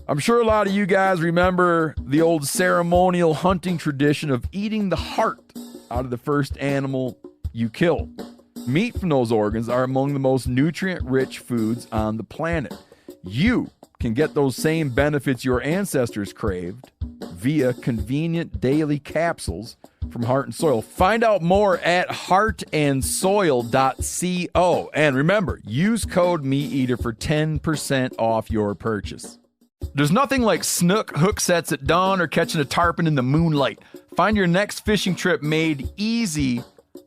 I'm sure a lot of you guys remember the old ceremonial hunting tradition of eating the heart out of the first animal you kill. Meat from those organs are among the most nutrient-rich foods on the planet. You can get those same benefits your ancestors craved via convenient daily capsules from Heart and Soil. Find out more at heartandsoil.co. And remember, use code MeatEater for 10% off your purchase. There's nothing like snook hook sets at dawn or catching a tarpon in the moonlight. Find your next fishing trip made easy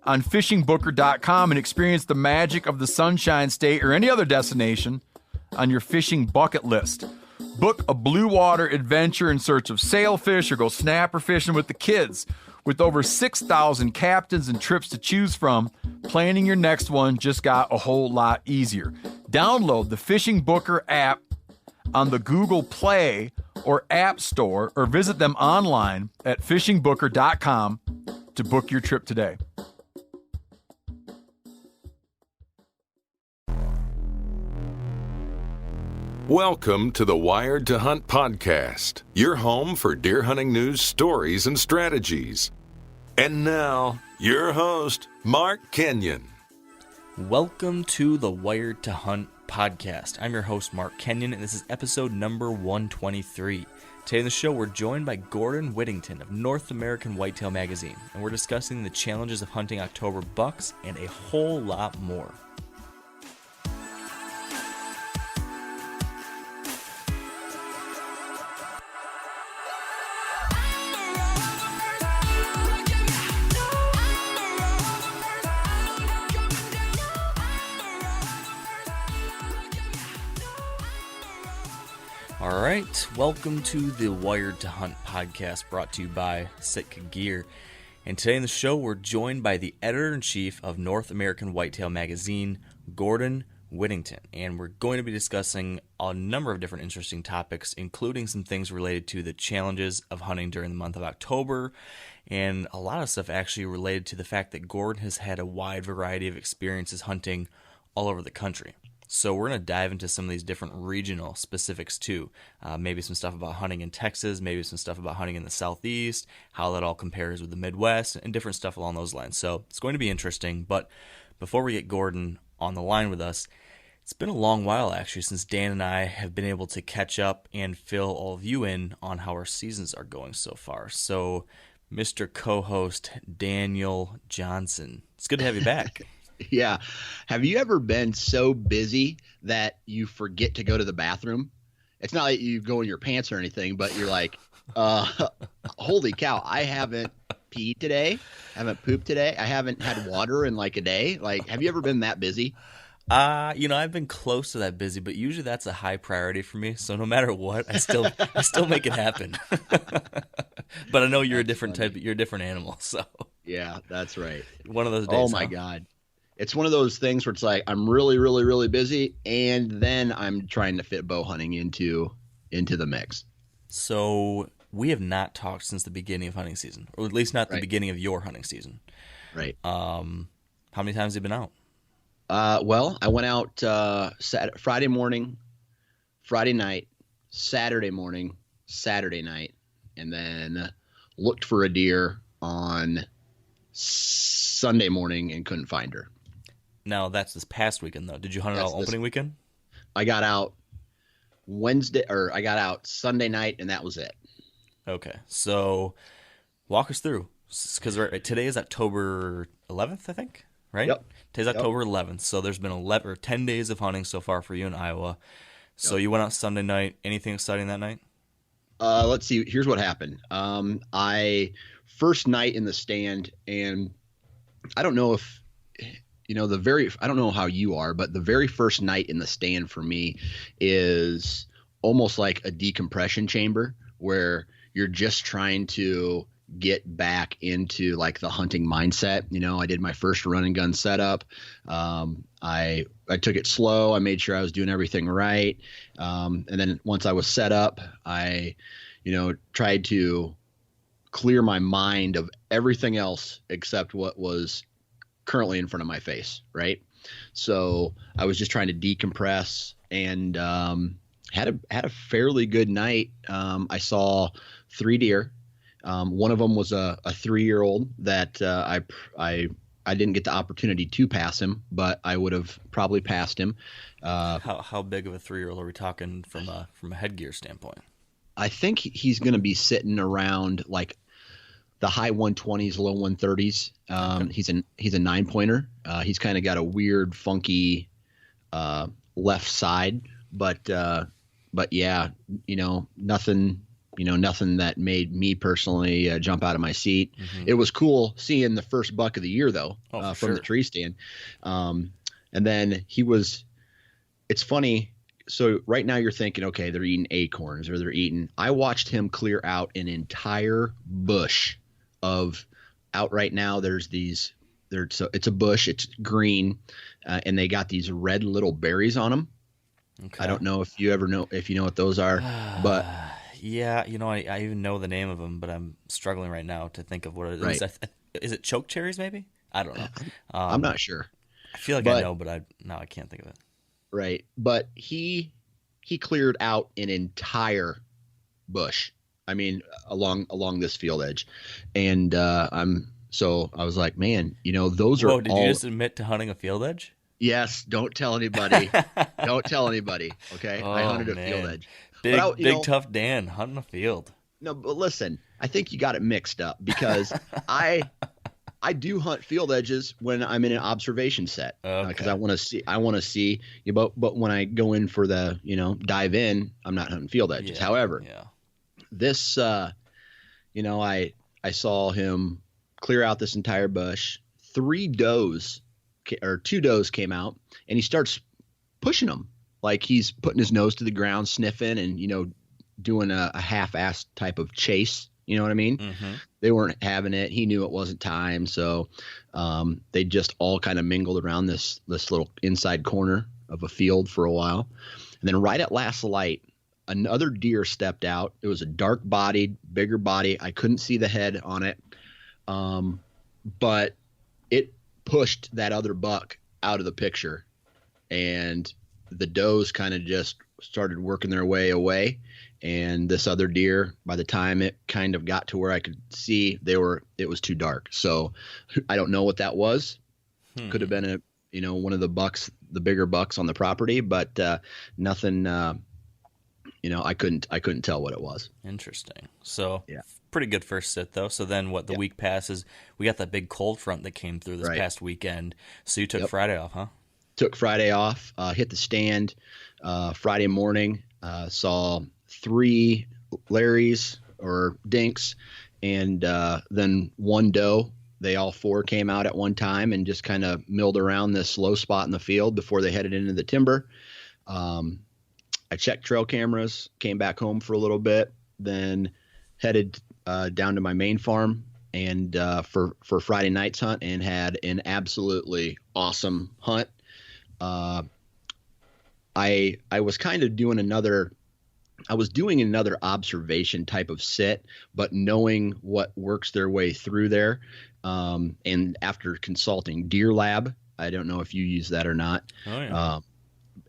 on fishingbooker.com and experience the magic of the Sunshine State or any other destination on your fishing bucket list. Book a blue water adventure in search of sailfish or go snapper fishing with the kids. With over 6,000 captains and trips to choose from, planning your next one just got a whole lot easier. Download the Fishing Booker app on the Google Play or App Store or visit them online at fishingbooker.com to book your trip today. Welcome to the Wired to Hunt podcast, your home for deer hunting news, stories, and strategies. And now, your host, Mark Kenyon. Welcome to the Wired to Hunt podcast. I'm your host, Mark Kenyon, and this is episode number 123. Today on the show, we're joined by Gordon Whittington of North American Whitetail magazine, and we're discussing the challenges of hunting October bucks and a whole lot more. All right, welcome to the Wired to Hunt podcast brought to you by Sitka Gear. And today in the show, we're joined by the editor-in-chief of North American Whitetail magazine, Gordon Whittington. And we're going to be discussing a number of different interesting topics, including some things related to the challenges of hunting during the month of October, and a lot of stuff actually related to the fact that Gordon has had a wide variety of experiences hunting all over the country. So we're going to dive into some of these different regional specifics too. Maybe some stuff about hunting in Texas, maybe some stuff about hunting in the Southeast, how that all compares with the Midwest, and different stuff along those lines. So it's going to be interesting. But before we get Gordon on the line with us, it's been a long while actually since Dan and I have been able to catch up and fill all of you in on how our seasons are going so far. So Mr. Co-host Daniel Johnson, it's good to have you back. Yeah. Have you ever been so busy that you forget to go to the bathroom? It's not like you go in your pants or anything, but you're like, holy cow, I haven't peed today. I haven't pooped today. I haven't had water in like a day. Like, have you ever been that busy? I've been close to that busy, but usually that's a high priority for me. So no matter what, I still make it happen. But I know you're a different type. You're a different animal. So yeah, that's right. One of those days. Oh my God. It's one of those things where it's like I'm really, really, really busy, and then I'm trying to fit bow hunting into the mix. So we have not talked since the beginning of hunting season, or at least not the beginning of your hunting season. Right. How many times have you been out? Well, I went out Friday morning, Friday night, Saturday morning, Saturday night, and then looked for a deer on Sunday morning and couldn't find her. Now, that's this past weekend, though. Did you hunt it all opening weekend? I got out Sunday night, and that was it. Okay. So walk us through. Because today is October 11th, I think, right? Yep. Today's October 11th. So there's been 10 days of hunting so far for you in Iowa. So you went out Sunday night. Anything exciting that night? Let's see. Here's what happened. First night in the stand, and I don't know if I don't know how you are, but the very first night in the stand for me is almost like a decompression chamber where you're just trying to get back into like the hunting mindset. I did my first run and gun setup. I took it slow. I made sure I was doing everything right. And then once I was set up, I, tried to clear my mind of everything else except what was currently in front of my face. Right. So I was just trying to decompress and Had a fairly good night. I saw 3 deer. One of them was a 3-year-old that I didn't get the opportunity to pass him, but I would have probably passed him. How big of a 3-year-old are we talking from a headgear standpoint? I think he's going to be sitting around like the high 120s, low 130s. Okay. He's a 9-pointer. He's kind of got a weird, funky left side, but yeah, nothing that made me personally jump out of my seat. Mm-hmm. It was cool seeing the first buck of the year though, from the tree stand. And then it's funny. So right now you're thinking, okay, they're eating acorns or I watched him clear out an entire bush out right now. It's a bush, it's green, and they got these red little berries on them. Okay. I don't know if you know what those are, but yeah, I even know the name of them, but I'm struggling right now to think of what it is. Right. Is it choke cherries maybe? I don't know. I'm not sure. I feel like I know, but I can't think of it. Right. But he cleared out an entire bush. I mean, along this field edge. And I was like, man, those are Whoa, did you just admit to hunting a field edge? Yes, don't tell anybody. Don't tell anybody, okay? Oh, I hunted a field edge. Big tough Dan hunting a field. No, but listen, I think you got it mixed up because I do hunt field edges when I'm in an observation set because I want to see. But when I go in for the dive in, I'm not hunting field edges. Yeah, however, this I saw him clear out this entire bush. 2 does came out, and he starts pushing them like he's putting his nose to the ground, sniffing, and doing a half-assed type of chase. You know what I mean? Mm-hmm. They weren't having it. He knew it wasn't time, so they just all kind of mingled around this little inside corner of a field for a while, and then right at last light, another deer stepped out. It was a dark-bodied, bigger body. I couldn't see the head on it, but it pushed that other buck out of the picture, and the does kind of just started working their way away. And this other deer, by the time it kind of got to where I could see, it was too dark. So I don't know what that was. Could have been one of the bigger bucks on the property, but nothing. I couldn't tell what it was. Interesting. So pretty good first sit though. So then the week passes, we got that big cold front that came through this past weekend. So you took Friday off, huh? Took Friday off, hit the stand Friday morning, saw 3 Larrys or dinks, and then 1 doe. They all 4 came out at one time and just kind of milled around this low spot in the field before they headed into the timber. I checked trail cameras, came back home for a little bit, then headed down to my main farm and for Friday night's hunt, and had an absolutely awesome hunt. I was kind of doing another observation type of sit, but knowing what works their way through there. And after consulting Deer Lab, I don't know if you use that or not. Oh, yeah.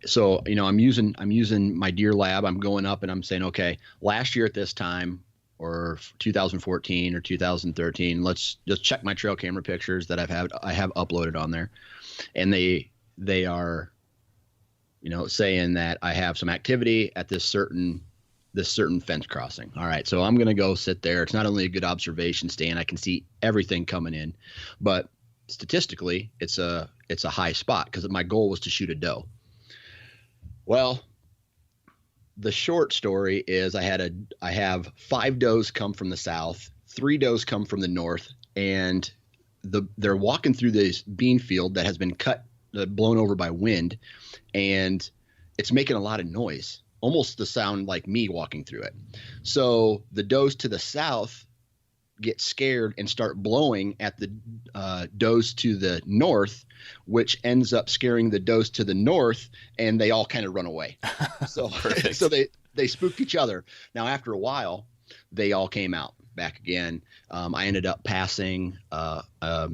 So, I'm using my Deer Lab. I'm going up and I'm saying, okay, last year at this time, or 2014 or 2013, let's just check my trail camera pictures that I have uploaded on there. And they are, saying that I have some activity at this certain fence crossing. All right. So I'm going to go sit there. It's not only a good observation stand, I can see everything coming in, but statistically it's a high spot because my goal was to shoot a doe. Well, the short story is I have 5 does come from the south, 3 does come from the north, and they're walking through this bean field that has been blown over by wind, and it's making a lot of noise, almost the sound like me walking through it. So the does to the south get scared and start blowing at the does to the north, which ends up scaring the does to the north, and they all kind of run away. So so they spooked each other. Now after a while, they all came out back again. I ended up passing a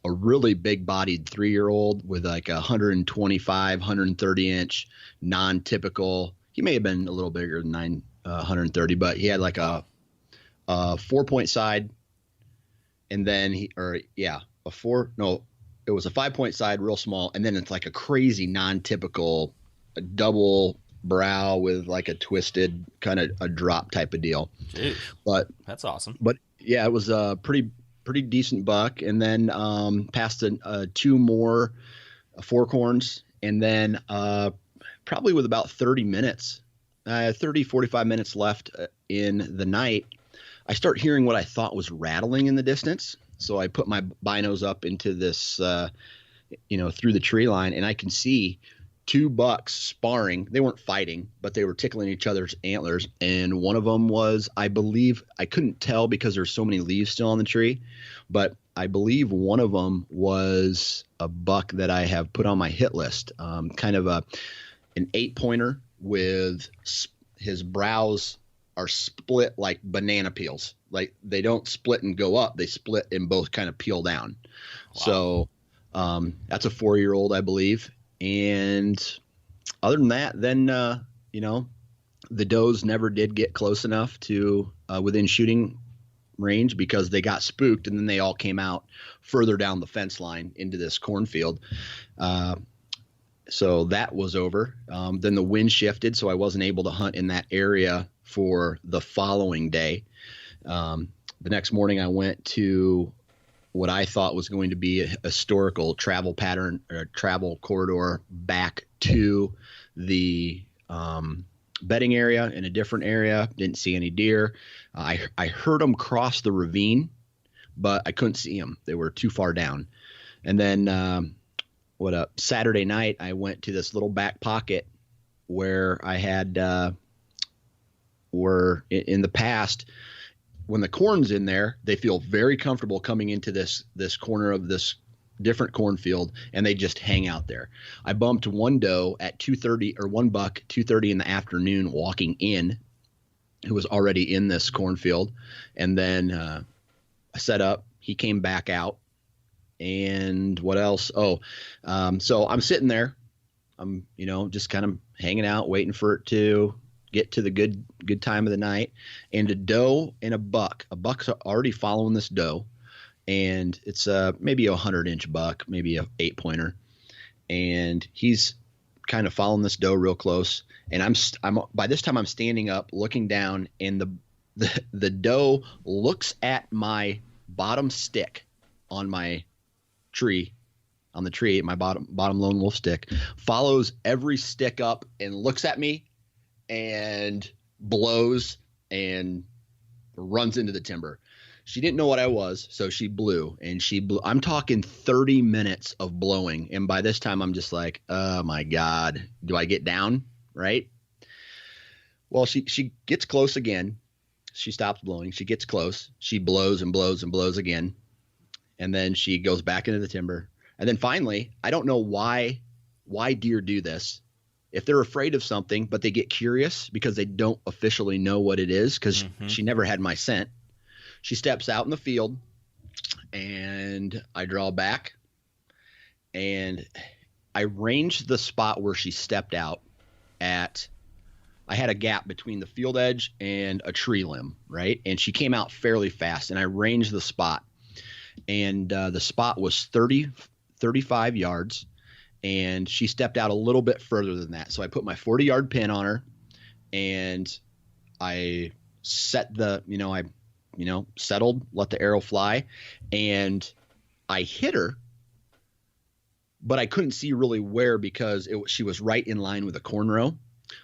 really big bodied 3-year-old with like 125, 130 inch non-typical. he may have been a little bigger than 930, but he had like a 4-point side, and then it was a 5-point side, real small, and then it's like a crazy non-typical double brow with like a twisted kind of a drop type of deal. Dude, but that's awesome. But yeah, it was a pretty decent buck, and then passed 2 more fork horns, and then probably with about 45 minutes left in the night, I start hearing what I thought was rattling in the distance. So I put my binos up into this, through the tree line, and I can see 2 bucks sparring. They weren't fighting, but they were tickling each other's antlers. And one of them was, I believe, I couldn't tell because there's so many leaves still on the tree, but I believe one of them was a buck that I have put on my hit list, kind of an 8-pointer with his brows are split like banana peels. Like they don't split and go up. They split and both kind of peel down. Wow. So that's a 4-year-old, I believe. And other than that, then, the does never did get close enough to within shooting range because they got spooked, and then they all came out further down the fence line into this cornfield. So that was over. Then the wind shifted, so I wasn't able to hunt in that area for the following day. The next morning I went to what I thought was going to be a historical travel pattern or travel corridor back to the bedding area in a different area. Didn't see any deer. I heard them cross the ravine, but I couldn't see them. They were too far down. And then Saturday night, I went to this little back pocket where I had were in the past, when the corn's in there, they feel very comfortable coming into this corner of this different cornfield, and they just hang out there. I bumped one doe at 2:30 or one buck 2:30 in the afternoon walking in, who was already in this cornfield, and then I set up. He came back out, and what else? So I'm sitting there. I'm just kind of hanging out, waiting for it to get to the good time of the night, and a doe and a buck. A buck's already following this doe, and it's maybe a 100-inch buck, maybe a 8-pointer, and he's kind of following this doe real close. And I'm by this time I'm standing up, looking down, and the doe looks at my bottom stick on my tree. On the tree, my bottom lone wolf stick, follows every stick up and looks at me and blows and runs into the timber. She didn't know what I was, so she blew. I'm talking 30 minutes of blowing, and by this time I'm just like, oh my God, do I get down? Right? Well, she gets close again. She stops blowing. She gets close. She blows and blows and blows again, and then she goes back into the timber. And then finally, I don't know why deer do this. If they're afraid of something, but they get curious because they don't officially know what it is, because she never had my scent. She steps out in the field, and I draw back, and I ranged the spot where she stepped out at. I had a gap between the field edge and a tree limb, right? And she came out fairly fast, and I ranged the spot. And the spot was 35 yards. And she stepped out a little bit further than that. So I put my 40-yard pin on her, and I set settled, let the arrow fly, and I hit her, but I couldn't see really where because she was right in line with a corn row.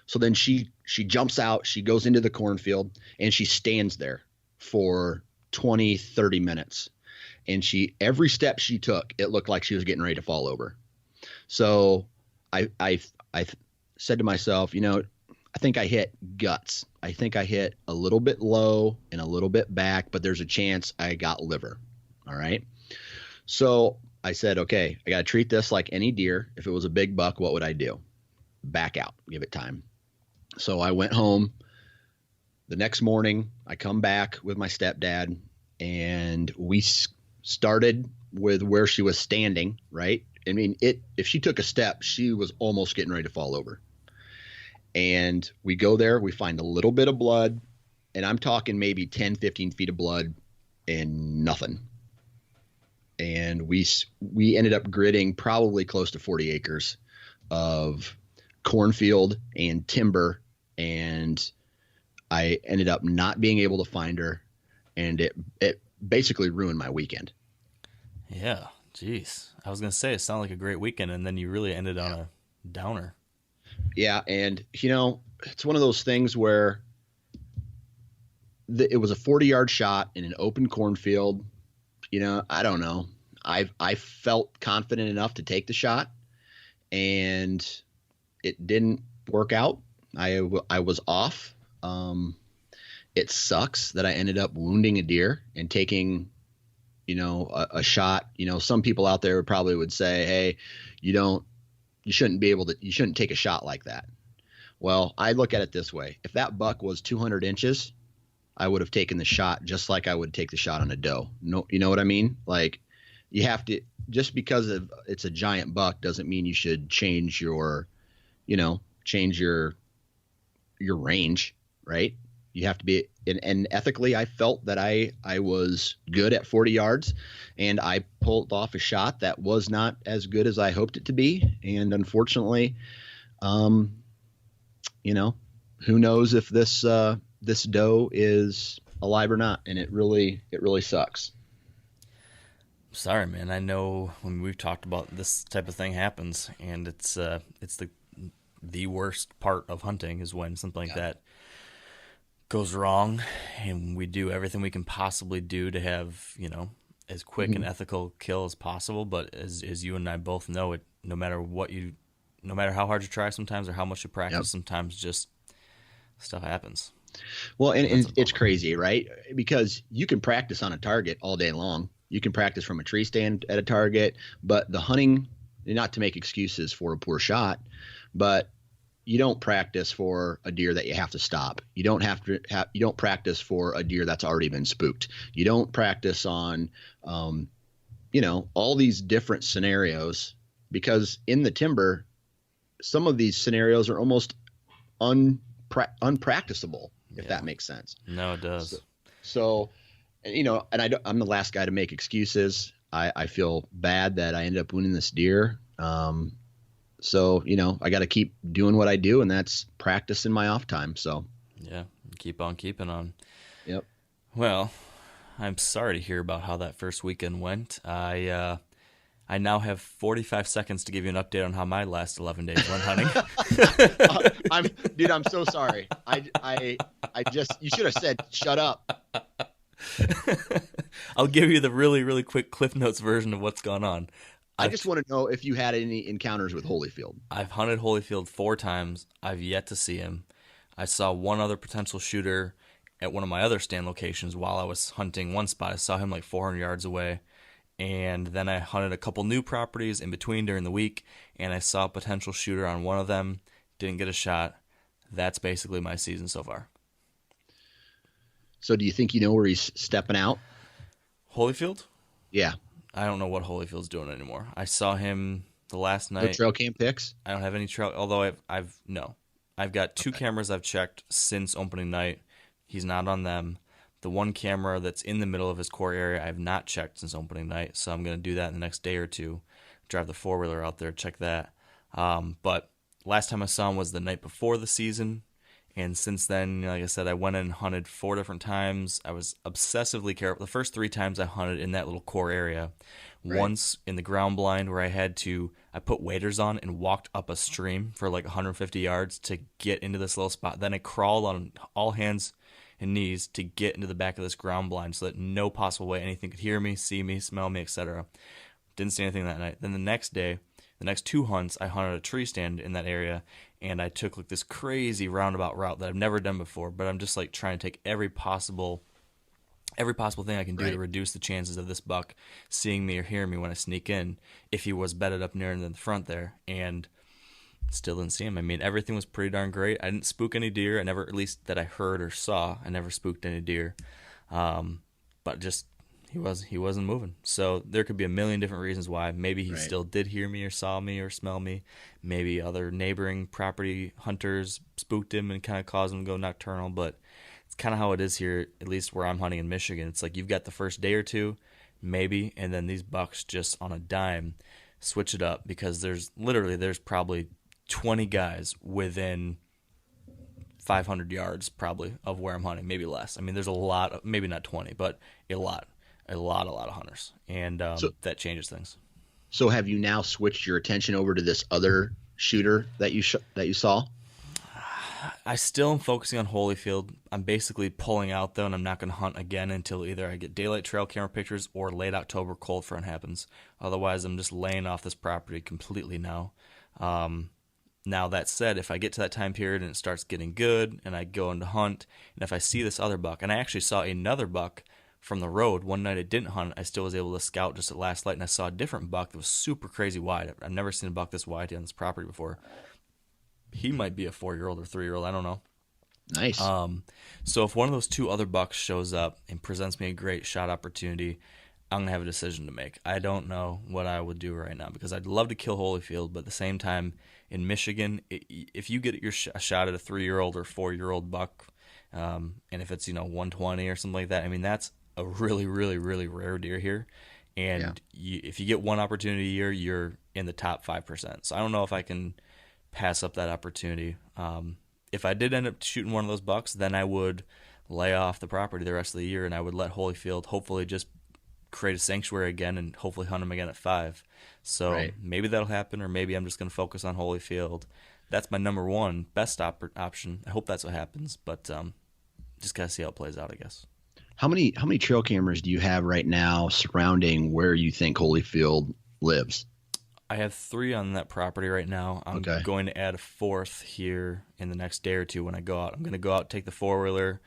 So then she jumps out, she goes into the cornfield, and she stands there for 20, 30 minutes. And every step she took, it looked like she was getting ready to fall over. So I said to myself, I think I hit guts. I think I hit a little bit low and a little bit back, but there's a chance I got liver. All right. So I said, okay, I got to treat this like any deer. If it was a big buck, what would I do? Back out, give it time. So I went home. The next morning, I come back with my stepdad, and we started with where she was standing, right? I mean, if she took a step, she was almost getting ready to fall over. And we go there, we find a little bit of blood, and I'm talking maybe 10, 15 feet of blood and nothing. And we ended up gridding probably close to 40 acres of cornfield and timber, and I ended up not being able to find her, and it basically ruined my weekend. Yeah, jeez. I was going to say it sounded like a great weekend, and then you really ended on a downer. Yeah, and it's one of those things where it was a 40-yard shot in an open cornfield. I don't know. I felt confident enough to take the shot, and it didn't work out. I was off. It sucks that I ended up wounding a deer and taking, a shot. Some people out there probably would say, hey, you shouldn't take a shot like that. Well, I look at it this way. If that buck was 200 inches, I would have taken the shot just like I would take the shot on a doe. No, you know what I mean? Like, you have to, just because it's a giant buck doesn't mean you should change your range, right? You have to be, and ethically, I felt that I was good at 40 yards, and I pulled off a shot that was not as good as I hoped it to be. And unfortunately, who knows if this doe is alive or not. And it really sucks. Sorry, man. I know when we've talked about this type of thing happens, and it's the worst part of hunting is when something like that goes wrong, and we do everything we can possibly do to have, as quick and ethical kill as possible. But as you and I both know, it no matter how hard you try sometimes or how much you practice, sometimes just stuff happens. Well, and it's crazy, right? Because you can practice on a target all day long. You can practice from a tree stand at a target, but the hunting, not to make excuses for a poor shot, but you don't practice for a deer that you have to stop. You don't practice for a deer that's already been spooked. You don't practice on, all these different scenarios, because in the timber, some of these scenarios are almost unpracticable, if that makes sense. No, it does. So and I'm the last guy to make excuses. I feel bad that I ended up winning this deer. So, I got to keep doing what I do, and that's practice in my off time. So, yeah, keep on keeping on. Yep. Well, I'm sorry to hear about how that first weekend went. I now have 45 seconds to give you an update on how my last 11 days went hunting. I'm so sorry. You should have said, shut up. I'll give you the really, really quick Cliff Notes version of what's gone on. I just want to know if you had any encounters with Holyfield. I've hunted Holyfield 4 times. I've yet to see him. I saw one other potential shooter at one of my other stand locations while I was hunting one spot. I saw him like 400 yards away. And then I hunted a couple new properties in between during the week, and I saw a potential shooter on one of them. Didn't get a shot. That's basically my season so far. So do you think you know where he's stepping out? Holyfield? Yeah. I don't know what Holyfield's doing anymore. I saw him the last night. No trail cam pics? I don't have any trail, although I've got 2 cameras I've checked since opening night. He's not on them. The one camera that's in the middle of his core area I have not checked since opening night, so I'm going to do that in the next day or two. Drive the 4-wheeler out there, check that. But last time I saw him was the night before the season, and since then, like I said, I went and hunted 4 different times. I was obsessively careful. The first 3 times I hunted in that little core area. Right. Once in the ground blind where I put waders on and walked up a stream for like 150 yards to get into this little spot. Then I crawled on all hands and knees to get into the back of this ground blind so that no possible way anything could hear me, see me, smell me, etc. Didn't see anything that night. Then the next day, the next 2 hunts, I hunted a tree stand in that area, and I took like this crazy roundabout route that I've never done before, but I'm just like trying to take every possible thing I can do to reduce the chances of this buck seeing me or hearing me when I sneak in if he was bedded up near in the front there, and still didn't see him. I mean, everything was pretty darn great. I didn't spook any deer. I never, at least that I heard or saw, I never spooked any deer. But just, He wasn't moving. So there could be a million different reasons why. Maybe he Right. still did hear me or saw me or smell me. Maybe other neighboring property hunters spooked him and kind of caused him to go nocturnal. But it's kind of how it is here, at least where I'm hunting in Michigan. It's like you've got the first day or two, maybe, and then these bucks just on a dime switch it up, because there's probably 20 guys within 500 yards probably of where I'm hunting, maybe less. I mean, there's a lot of, maybe not 20, but a lot of hunters, and So, that changes things. so have you now switched your attention over to this other shooter that you saw? I still am focusing on Holyfield. I'm basically pulling out, though, and I'm not going to hunt again until either I get daylight trail camera pictures or late October cold front happens. Otherwise, I'm just laying off this property completely now. Now, that said, if I get to that time period and it starts getting good and I go into hunt, and if I see this other buck, and I actually saw another buck from the road one night I didn't hunt, I still was able to scout just at last light, and I saw a different buck that was super crazy wide. I've never seen a buck this wide on this property before. He might be a 4-year-old or 3-year-old, I don't know. Nice. So if one of those two other bucks shows up and presents me a great shot opportunity, I'm going to have a decision to make. I don't know what I would do right now, because I'd love to kill Holyfield, but at the same time, in Michigan, if you get a shot at a 3-year-old or 4-year-old buck, and if it's 120 or something like that, I mean, that's a really, really, really rare deer here. And if you get one opportunity a year, you're in the top 5%. So I don't know if I can pass up that opportunity. If I did end up shooting one of those bucks, then I would lay off the property the rest of the year, and I would let Holyfield hopefully just create a sanctuary again and hopefully hunt him again at 5. So maybe that'll happen, or maybe I'm just going to focus on Holyfield. That's my number one best option. I hope that's what happens, but just got to see how it plays out, I guess. How many trail cameras do you have right now surrounding where you think Holyfield lives? I have 3 on that property right now. I'm going to add a 4th here in the next day or two when I go out. I'm going to go out, take the 4-wheeler,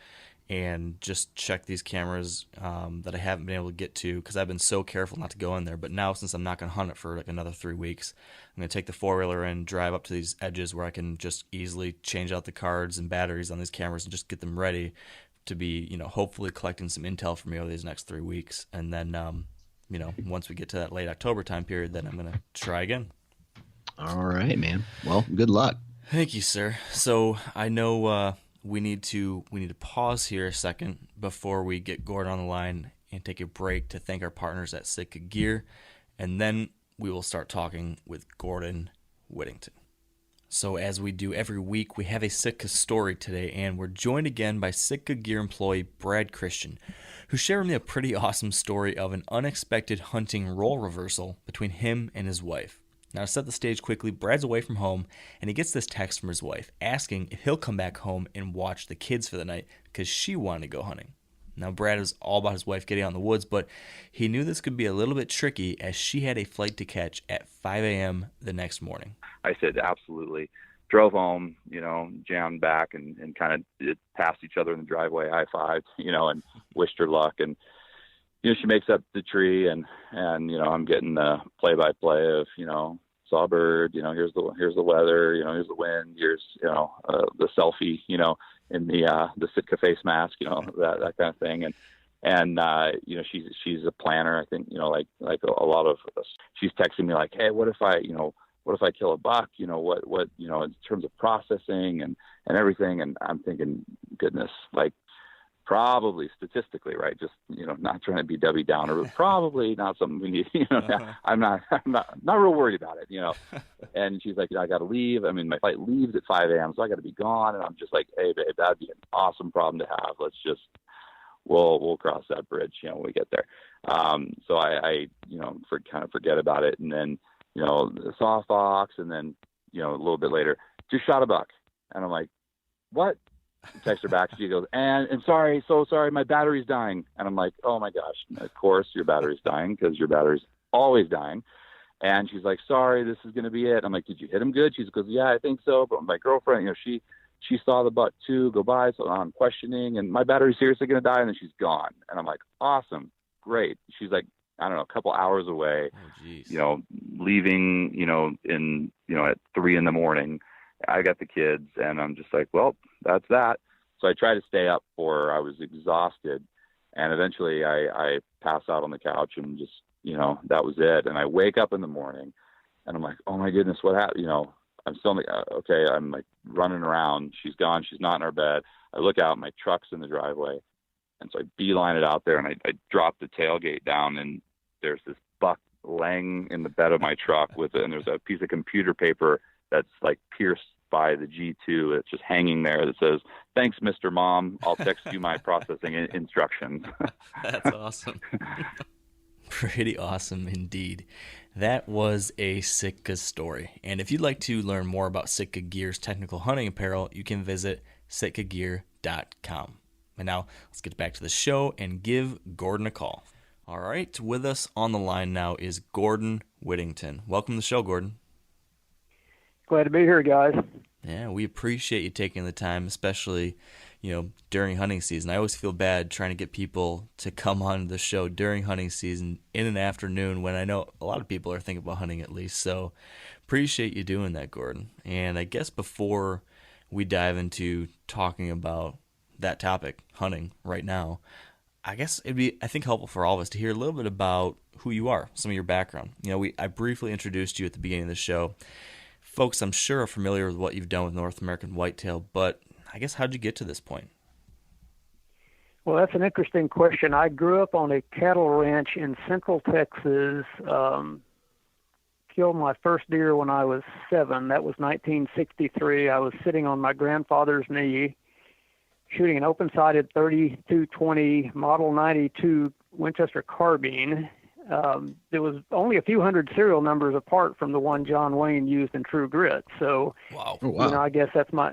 and just check these cameras that I haven't been able to get to, because I've been so careful not to go in there. But now, since I'm not going to hunt it for like another 3 weeks, I'm going to take the 4-wheeler and drive up to these edges where I can just easily change out the cards and batteries on these cameras and just get them ready to be, hopefully collecting some intel for me over these next 3 weeks. And then, once we get to that late October time period, then I'm going to try again. All right, man. Well, good luck. Thank you, sir. So I know we need to pause here a second before we get Gordon on the line and take a break to thank our partners at Sitka Gear, and then we will start talking with Gordon Whittington. So as we do every week, we have a Sitka story today, and we're joined again by Sitka Gear employee Brad Christian, who shared with me a pretty awesome story of an unexpected hunting role reversal between him and his wife. Now, to set the stage quickly, Brad's away from home, and he gets this text from his wife asking if he'll come back home and watch the kids for the night because she wanted to go hunting. Now, Brad is all about his wife getting out in the woods, but he knew this could be a little bit tricky as she had a flight to catch at 5 a.m. the next morning. I said, absolutely. Drove home, jammed back and kind of passed each other in the driveway, high-fived, and wished her luck. And, she makes up the tree and I'm getting the play-by-play of, saw a bird, here's the weather, here's the wind, here's, the selfie, in the Sitka face mask, that kind of thing. And she's a planner, I think, like a lot of us. She's texting me like, hey, what if I kill a buck, what, in terms of processing and everything. And I'm thinking, goodness, like probably statistically, right. Just, not trying to be Debbie Downer, but probably not something we need, I'm not real worried about it, And she's like, I got to leave. I mean, my flight leaves at 5 a.m. So I got to be gone. And I'm just like, hey babe, that'd be an awesome problem to have. Let's just, we'll cross that bridge, when we get there. So I kind of forget about it. And then, saw a fox, and then, a little bit later, just shot a buck. And I'm like, what? Text her back. She goes, and sorry, my battery's dying. And I'm like, oh my gosh, of course your battery's dying, because your battery's always dying. And she's like, sorry, this is going to be it. I'm like, did you hit him good? She goes, yeah, I think so. But my girlfriend, she saw the buck too go by. So I'm questioning, and my battery's seriously going to die. And then she's gone. And I'm like, awesome. Great. She's like, I don't know, a couple hours away, leaving, at 3 a.m. I got the kids, and I'm just like, well, that's that. So I tried to stay up for her. I was exhausted. And eventually I pass out on the couch and just, that was it. And I wake up in the morning and I'm like, oh my goodness, what happened? I'm still okay. I'm like running around. She's gone. She's not in our bed. I look out, my truck's in the driveway. And so I beeline it out there and I drop the tailgate down, and there's this buck laying in the bed of my truck and there's a piece of computer paper that's like pierced by the G2. It's just hanging there that says, "Thanks, Mr. Mom. I'll text you my processing instructions." That's awesome. Pretty awesome indeed. That was a Sitka story. And if you'd like to learn more about Sitka Gear's technical hunting apparel, you can visit sitkagear.com. And now let's get back to the show and give Gordon a call. All right, with us on the line now is Gordon Whittington. Welcome to the show, Gordon. Glad to be here, guys. Yeah, we appreciate you taking the time, especially, during hunting season. I always feel bad trying to get people to come on the show during hunting season in an afternoon when I know a lot of people are thinking about hunting at least. So appreciate you doing that, Gordon. And I guess before we dive into talking about that topic, hunting right now, I guess it'd be, I think, helpful for all of us to hear a little bit about who you are, some of your background. I briefly introduced you at the beginning of the show. Folks, I'm sure, are familiar with what you've done with North American Whitetail, but I guess how'd you get to this point? Well, that's an interesting question. I grew up on a cattle ranch in central Texas, killed my first deer when I was 7. That was 1963. I was sitting on my grandfather's knee, shooting an open-sighted 32-20 Model 92 Winchester carbine. There was only a few hundred serial numbers apart from the one John Wayne used in True Grit. So, wow. Oh, wow. I guess that's my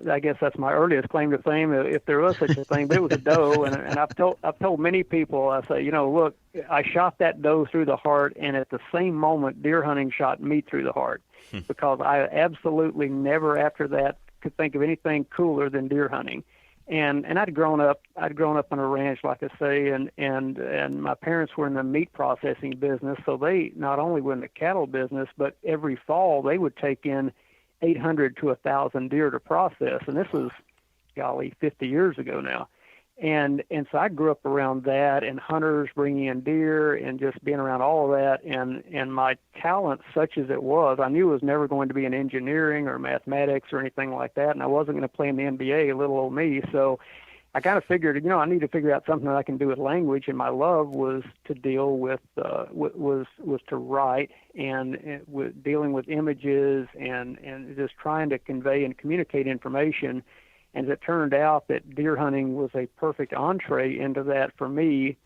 earliest claim to fame, if there was such a thing. But it was a doe, and I've told many people, I say, look, I shot that doe through the heart, and at the same moment, deer hunting shot me through the heart, because I absolutely never after that could think of anything cooler than deer hunting. And I'd grown up on a ranch, like I say, and my parents were in the meat processing business, so they not only were in the cattle business, but every fall they would take in 800 to 1,000 deer to process, and this was, 50 years ago now. And so I grew up around that, and hunters bringing in deer and just being around all of that. And my talent, such as it was, I knew it was never going to be in engineering or mathematics or anything like that. And I wasn't going to play in the NBA, little old me. So I kind of figured, I need to figure out something that I can do with language. And my love was to deal with, was to write and with dealing with images and just trying to convey and communicate information. And it turned out that deer hunting was a perfect entree into that for me,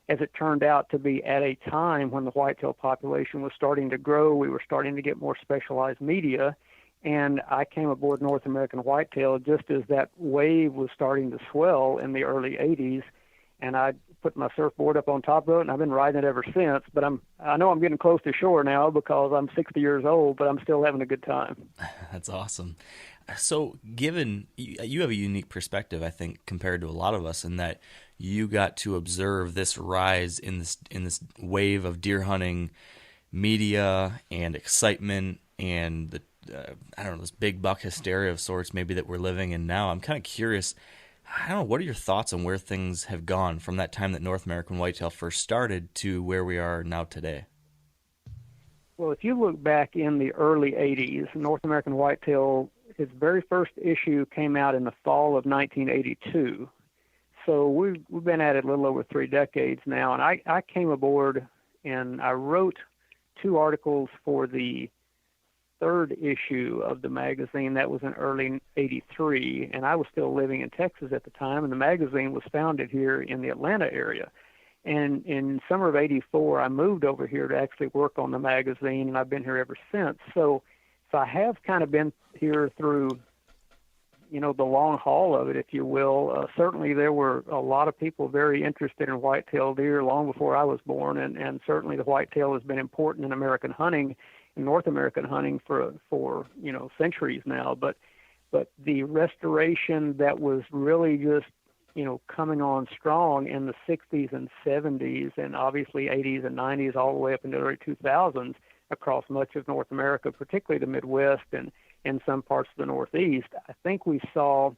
as it turned out to be at a time when the whitetail population was starting to grow. We were starting to get more specialized media, and I came aboard North American Whitetail just as that wave was starting to swell in the early 80s, and I put my surfboard up on top of it, and I've been riding it ever since. But I know I'm getting close to shore now because I'm 60 years old, but I'm still having a good time. That's awesome. So given you have a unique perspective, I think, compared to a lot of us, in that you got to observe this rise in this wave of deer hunting media and excitement and the this big buck hysteria of sorts maybe that we're living in now. I'm kind of curious, what are your thoughts on where things have gone from that time that North American Whitetail first started to where we are now today? Well, if you look back in the early 80s, North American Whitetail, its very first issue came out in the fall of 1982. So we've been at it a little over 3 decades now. And I came aboard and I wrote 2 articles for the 3rd issue of the magazine. That was in early 83. And I was still living in Texas at the time. And the magazine was founded here in the Atlanta area. And in summer of 84, I moved over here to actually work on the magazine. And I've been here ever since. So I have kind of been here through, the long haul of it, if you will. Certainly there were a lot of people very interested in whitetail deer long before I was born, and certainly the whitetail has been important in American hunting, in North American hunting for centuries now. But the restoration that was really just, coming on strong in the 60s and 70s and obviously 80s and 90s all the way up into the early 2000s, across much of North America, particularly the Midwest and some parts of the Northeast, I think we saw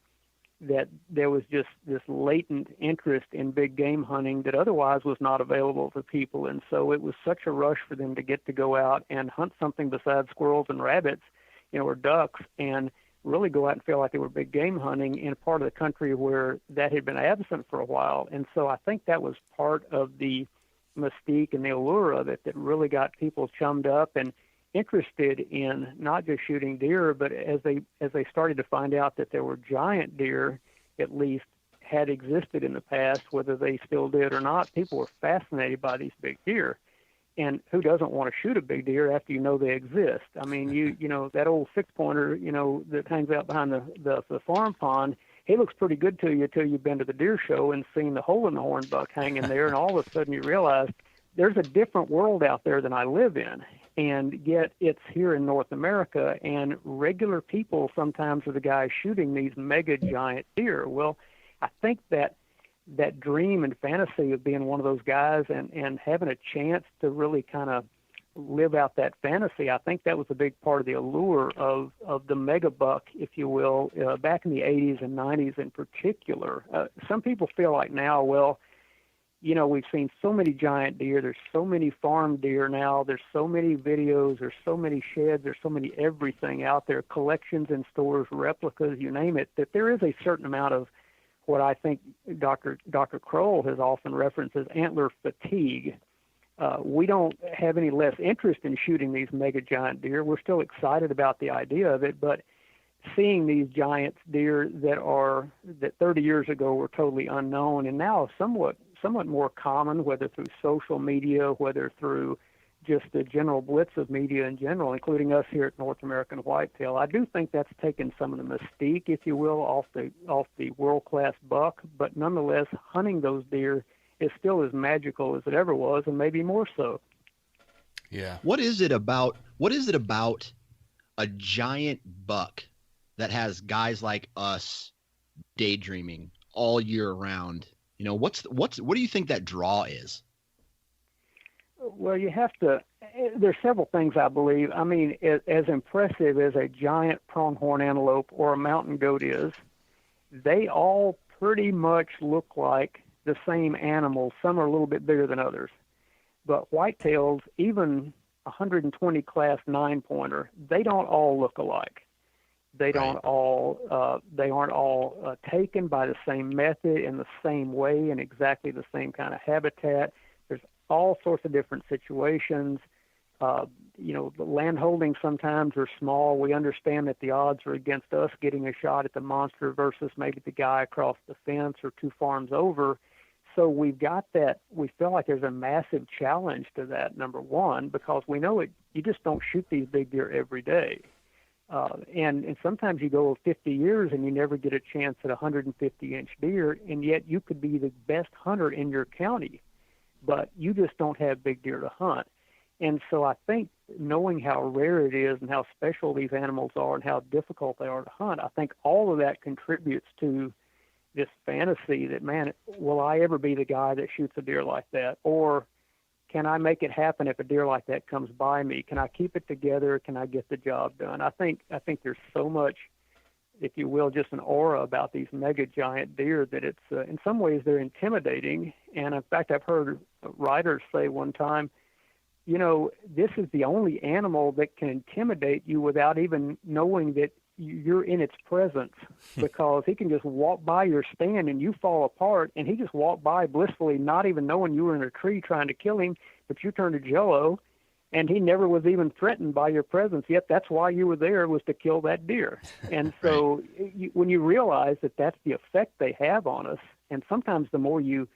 that there was just this latent interest in big game hunting that otherwise was not available for people. And so it was such a rush for them to get to go out and hunt something besides squirrels and rabbits, or ducks, and really go out and feel like they were big game hunting in a part of the country where that had been absent for a while. And so I think that was part of the mystique and the allure of it that really got people chummed up and interested in not just shooting deer, but as they started to find out that there were giant deer, at least had existed in the past, whether they still did or not, people were fascinated by these big deer. And who doesn't want to shoot a big deer after you know they exist? I mean, you know that old 6-pointer, that hangs out behind the farm pond. He looks pretty good to you until you've been to the deer show and seen the hole in the horn buck hanging there, and all of a sudden you realize there's a different world out there than I live in. And yet it's here in North America, and regular people sometimes are the guys shooting these mega giant deer. Well, I think that dream and fantasy of being one of those guys and having a chance to really kind of live out that fantasy, I think that was a big part of the allure of the mega buck, if you will, back in the 80s and 90s in particular. Some people feel like now, well, we've seen so many giant deer. There's so many farm deer now. There's so many videos. There's so many sheds. There's so many everything out there, collections in stores, replicas, you name it, that there is a certain amount of what I think Dr. Kroll has often referenced as antler fatigue. We don't have any less interest in shooting these mega giant deer. We're still excited about the idea of it, but seeing these giant deer that 30 years ago were totally unknown and now somewhat more common, whether through social media, whether through just the general blitz of media in general, including us here at North American Whitetail. I do think that's taken some of the mystique, if you will, off the world-class buck, but nonetheless, hunting those deer is still as magical as it ever was, and maybe more so. Yeah. What is it about a giant buck that has guys like us daydreaming all year round? What do you think that draw is? Well, there's several things, I believe. I mean, as impressive as a giant pronghorn antelope or a mountain goat is, they all pretty much look like the same animal. Some are a little bit bigger than others. But whitetails, even 120 class 9-pointer, they don't all look alike. They aren't all taken by the same method in the same way in exactly the same kind of habitat. There's all sorts of different situations. The land holdings sometimes are small. We understand that the odds are against us getting a shot at the monster versus maybe the guy across the fence or 2 farms over. So we've got that. We feel like there's a massive challenge to that, number one, because we know you just don't shoot these big deer every day. And sometimes you go 50 years and you never get a chance at a 150-inch deer, and yet you could be the best hunter in your county, but you just don't have big deer to hunt. And so I think knowing how rare it is and how special these animals are and how difficult they are to hunt, I think all of that contributes to this fantasy that, man, will I ever be the guy that shoots a deer like that? Or can I make it happen if a deer like that comes by me? Can I keep it together? Can I get the job done? I think there's so much, if you will, just an aura about these mega giant deer that it's in some ways they're intimidating. And in fact, I've heard writers say one time, this is the only animal that can intimidate you without even knowing that you're in its presence, because he can just walk by your stand and you fall apart, and he just walked by blissfully, not even knowing you were in a tree trying to kill him, but you turned to jello, and he never was even threatened by your presence. Yet that's why you were there, was to kill that deer. And so when you realize that that's the effect they have on us, and sometimes the more you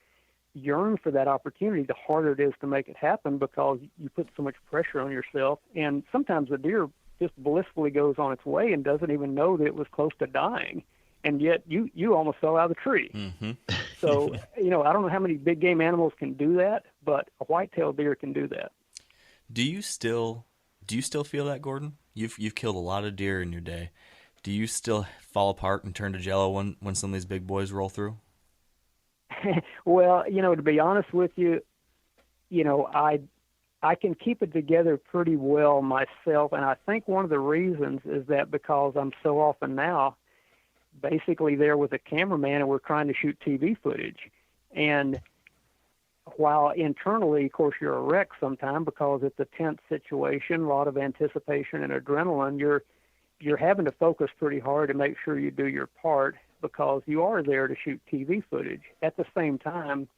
yearn for that opportunity, the harder it is to make it happen, because you put so much pressure on yourself. And sometimes the deer just blissfully goes on its way and doesn't even know that it was close to dying, and yet you almost fell out of the tree. Mm-hmm. So I don't know how many big game animals can do that, but a white-tailed deer can do that. Do you still feel that, Gordon? You've killed a lot of deer in your day. Do you still fall apart and turn to jello when some of these big boys roll through? Well, to be honest with you, I can keep it together pretty well myself, and I think one of the reasons is that because I'm so often now basically there with a cameraman and we're trying to shoot TV footage. And while internally, of course, you're a wreck sometimes because it's a tense situation, a lot of anticipation and adrenaline, you're having to focus pretty hard to make sure you do your part because you are there to shoot TV footage. At the same time,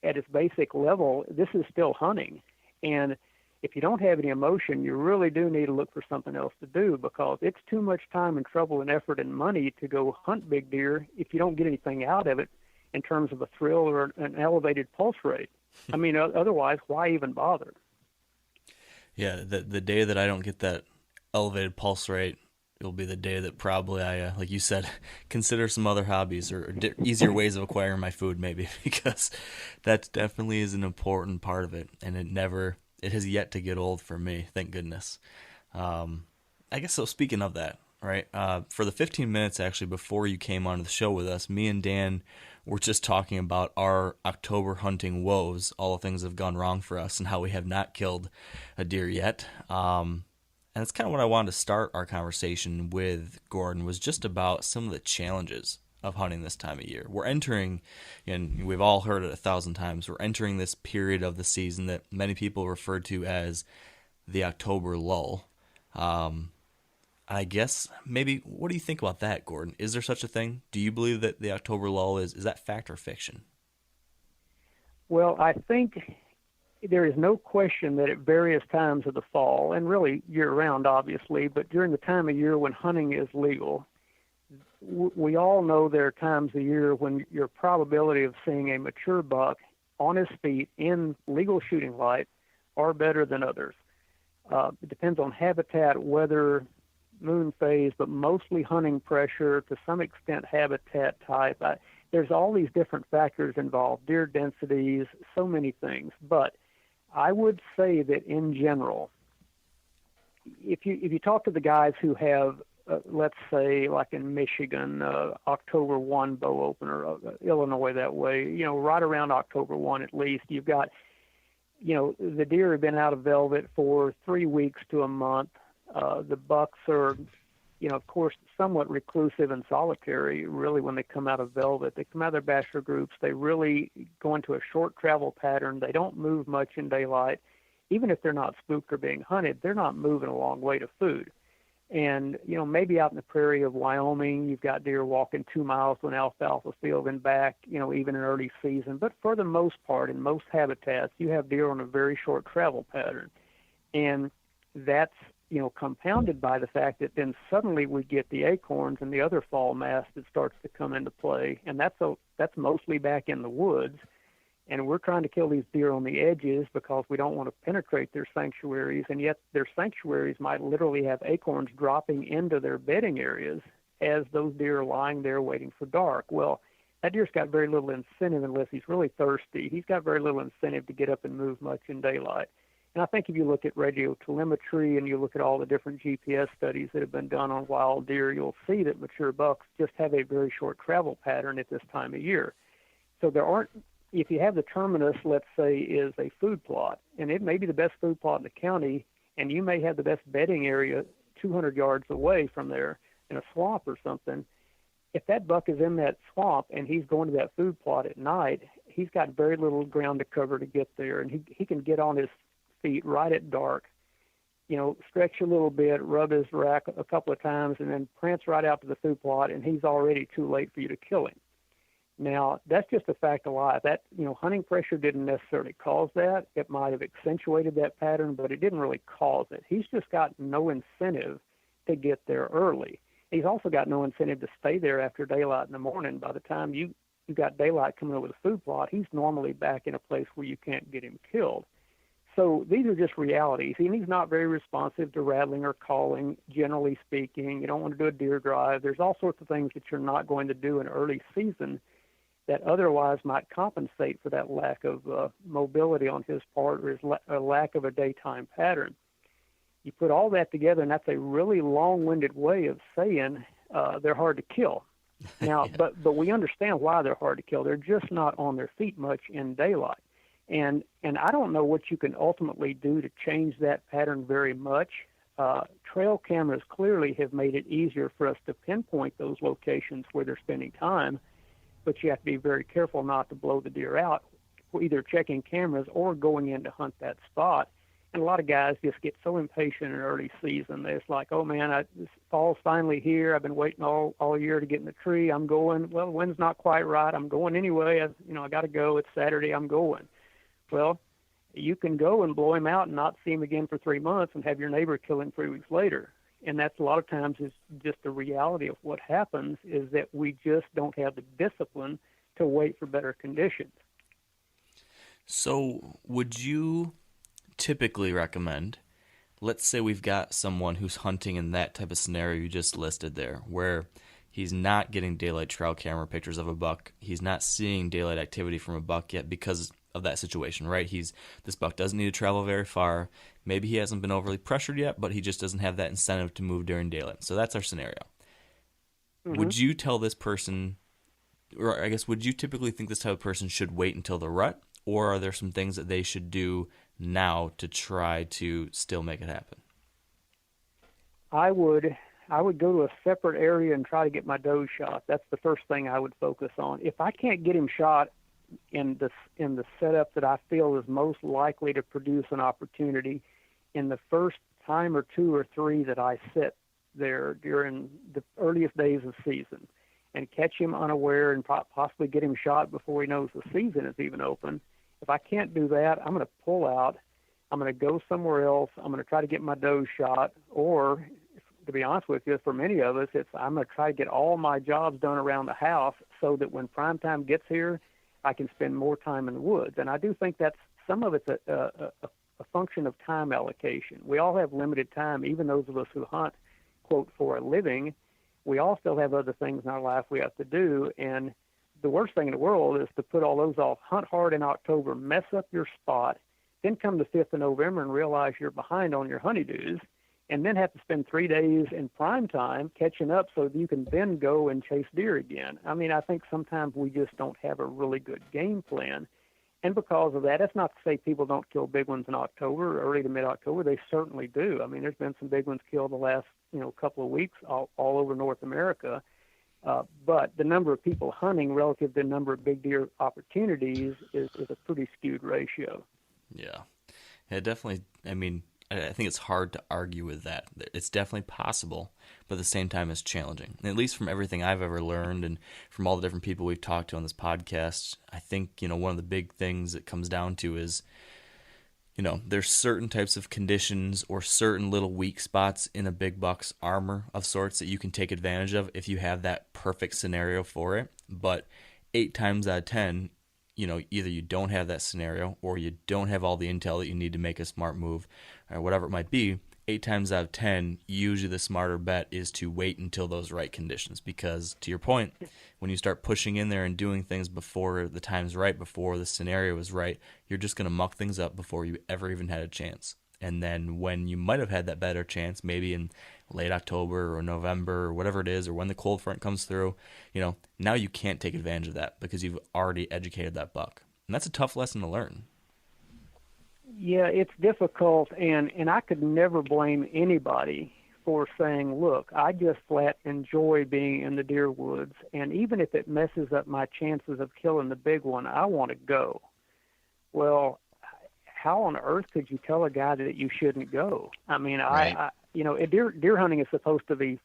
at its basic level, this is still hunting. And if you don't have any emotion, you really do need to look for something else to do because it's too much time and trouble and effort and money to go hunt big deer if you don't get anything out of it in terms of a thrill or an elevated pulse rate. I mean, otherwise, why even bother? Yeah, the day that I don't get that elevated pulse rate, it'll be the day that probably I, like you said, consider some other hobbies or easier ways of acquiring my food maybe, because that definitely is an important part of it, and it has yet to get old for me, thank goodness. I guess so. Speaking of that, right, for the 15 minutes actually before you came onto the show with us, me and Dan were just talking about our October hunting woes, all the things that have gone wrong for us, and how we have not killed a deer yet. And that's kind of what I wanted to start our conversation with, Gordon, was just about some of the challenges of hunting this time of year. We're entering, and we've all heard it 1,000 times, we're entering this period of the season that many people refer to as the October lull. I guess maybe, what do you think about that, Gordon? Is there such a thing? Do you believe that the October lull is that fact or fiction? Well, I think there is no question that at various times of the fall, and really year-round, obviously, but during the time of year when hunting is legal, we all know there are times of year when your probability of seeing a mature buck on his feet in legal shooting light are better than others. It depends on habitat, weather, moon phase, but mostly hunting pressure, to some extent habitat type. There's all these different factors involved, deer densities, so many things. But I would say that in general, if you talk to the guys who have, let's say, like in Michigan, October 1 bow opener, Illinois that way, right around October 1 at least, you've got, the deer have been out of velvet for 3 weeks to a month. The bucks are, of course, somewhat reclusive and solitary, really, when they come out of velvet. They come out of their bachelor groups. They really go into a short travel pattern. They don't move much in daylight. Even if they're not spooked or being hunted, they're not moving a long way to food. And, maybe out in the prairie of Wyoming, you've got deer walking 2 miles to an alfalfa field and back, even in early season. But for the most part, in most habitats, you have deer on a very short travel pattern. And that's, compounded by the fact that then suddenly we get the acorns and the other fall mass that starts to come into play. And that's mostly back in the woods. And we're trying to kill these deer on the edges because we don't want to penetrate their sanctuaries, and yet their sanctuaries might literally have acorns dropping into their bedding areas as those deer are lying there waiting for dark. Well, that deer's got very little incentive unless he's really thirsty. He's got very little incentive to get up and move much in daylight. And I think if you look at radio telemetry and you look at all the different GPS studies that have been done on wild deer, you'll see that mature bucks just have a very short travel pattern at this time of year. So there aren't, if you have the terminus, let's say, is a food plot, and it may be the best food plot in the county, and you may have the best bedding area 200 yards away from there in a swamp or something, if that buck is in that swamp and he's going to that food plot at night, he's got very little ground to cover to get there, and he can get on his feet right at dark, stretch a little bit, rub his rack a couple of times, and then prance right out to the food plot, and he's already too late for you to kill him. Now, that's just a fact of life. That, hunting pressure didn't necessarily cause that. It might have accentuated that pattern, but it didn't really cause it. He's just got no incentive to get there early. He's also got no incentive to stay there after daylight in the morning. By the time you got daylight coming over the food plot, he's normally back in a place where you can't get him killed. So these are just realities. And he's not very responsive to rattling or calling, generally speaking. You don't want to do a deer drive. There's all sorts of things that you're not going to do in early season that otherwise might compensate for that lack of mobility on his part, or his lack of a daytime pattern. You put all that together, and that's a really long-winded way of saying they're hard to kill. Now, yeah. but we understand why they're hard to kill. They're just not on their feet much in daylight. And I don't know what you can ultimately do to change that pattern very much. Trail cameras clearly have made it easier for us to pinpoint those locations where they're spending time, but you have to be very careful not to blow the deer out, either checking cameras or going in to hunt that spot. And a lot of guys just get so impatient in early season. They're just like, oh, man, this fall's finally here. I've been waiting all year to get in the tree. I'm going. Well, the wind's not quite right. I'm going anyway. I got to go. It's Saturday. I'm going. Well, you can go and blow him out and not see him again for 3 months and have your neighbor kill him 3 weeks later. And that's a lot of times is just the reality of what happens, is that we just don't have the discipline to wait for better conditions. So would you typically recommend, let's say we've got someone who's hunting in that type of scenario you just listed there, where he's not getting daylight trail camera pictures of a buck, he's not seeing daylight activity from a buck yet because of that situation, right? This buck doesn't need to travel very far. Maybe he hasn't been overly pressured yet, but he just doesn't have that incentive to move during daylight. So that's our scenario. Mm-hmm. Would you tell this person, or I guess, would you typically think this type of person should wait until the rut, or are there some things that they should do now to try to still make it happen? I would go to a separate area and try to get my doe shot. That's the first thing I would focus on. If I can't get him shot in the setup that I feel is most likely to produce an opportunity, in the first time or 2 or 3 that I sit there during the earliest days of season, and catch him unaware and possibly get him shot before he knows the season is even open, if I can't do that, I'm going to pull out. I'm going to go somewhere else. I'm going to try to get my doe shot, or, to be honest with you, for many of us, I'm going to try to get all my jobs done around the house so that when prime time gets here, I can spend more time in the woods. And I do think that's some of it's a function of time allocation. We all have limited time, even those of us who hunt, quote, for a living. We all still have other things in our life we have to do. And the worst thing in the world is to put all those off, hunt hard in October, mess up your spot, then come the 5th of November and realize you're behind on your honeydews, and then have to spend 3 days in prime time catching up so that you can then go and chase deer again. I mean, I think sometimes we just don't have a really good game plan. And because of that, that's not to say people don't kill big ones in October, early to mid-October. They certainly do. I mean, there's been some big ones killed the last couple of weeks all over North America. But the number of people hunting relative to the number of big deer opportunities is a pretty skewed ratio. Yeah, definitely. I mean, I think it's hard to argue with that. It's definitely possible, but at the same time, it's challenging. And at least from everything I've ever learned and from all the different people we've talked to on this podcast, I think, one of the big things it comes down to is, there's certain types of conditions or certain little weak spots in a big buck's armor of sorts that you can take advantage of if you have that perfect scenario for it. But 8 times out of 10, either you don't have that scenario or you don't have all the intel that you need to make a smart move or whatever it might be. 8 times out of 10, usually the smarter bet is to wait until those right conditions, because to your point, when you start pushing in there and doing things before the time's right, before the scenario is right, you're just going to muck things up before you ever even had a chance. And then when you might have had that better chance, maybe in late October or November or whatever it is, or when the cold front comes through, now you can't take advantage of that because you've already educated that buck. And that's a tough lesson to learn. Yeah, it's difficult, and I could never blame anybody for saying, look, I just flat enjoy being in the deer woods, and even if it messes up my chances of killing the big one, I want to go. Well, how on earth could you tell a guy that you shouldn't go? I mean, right. Deer hunting is supposed to be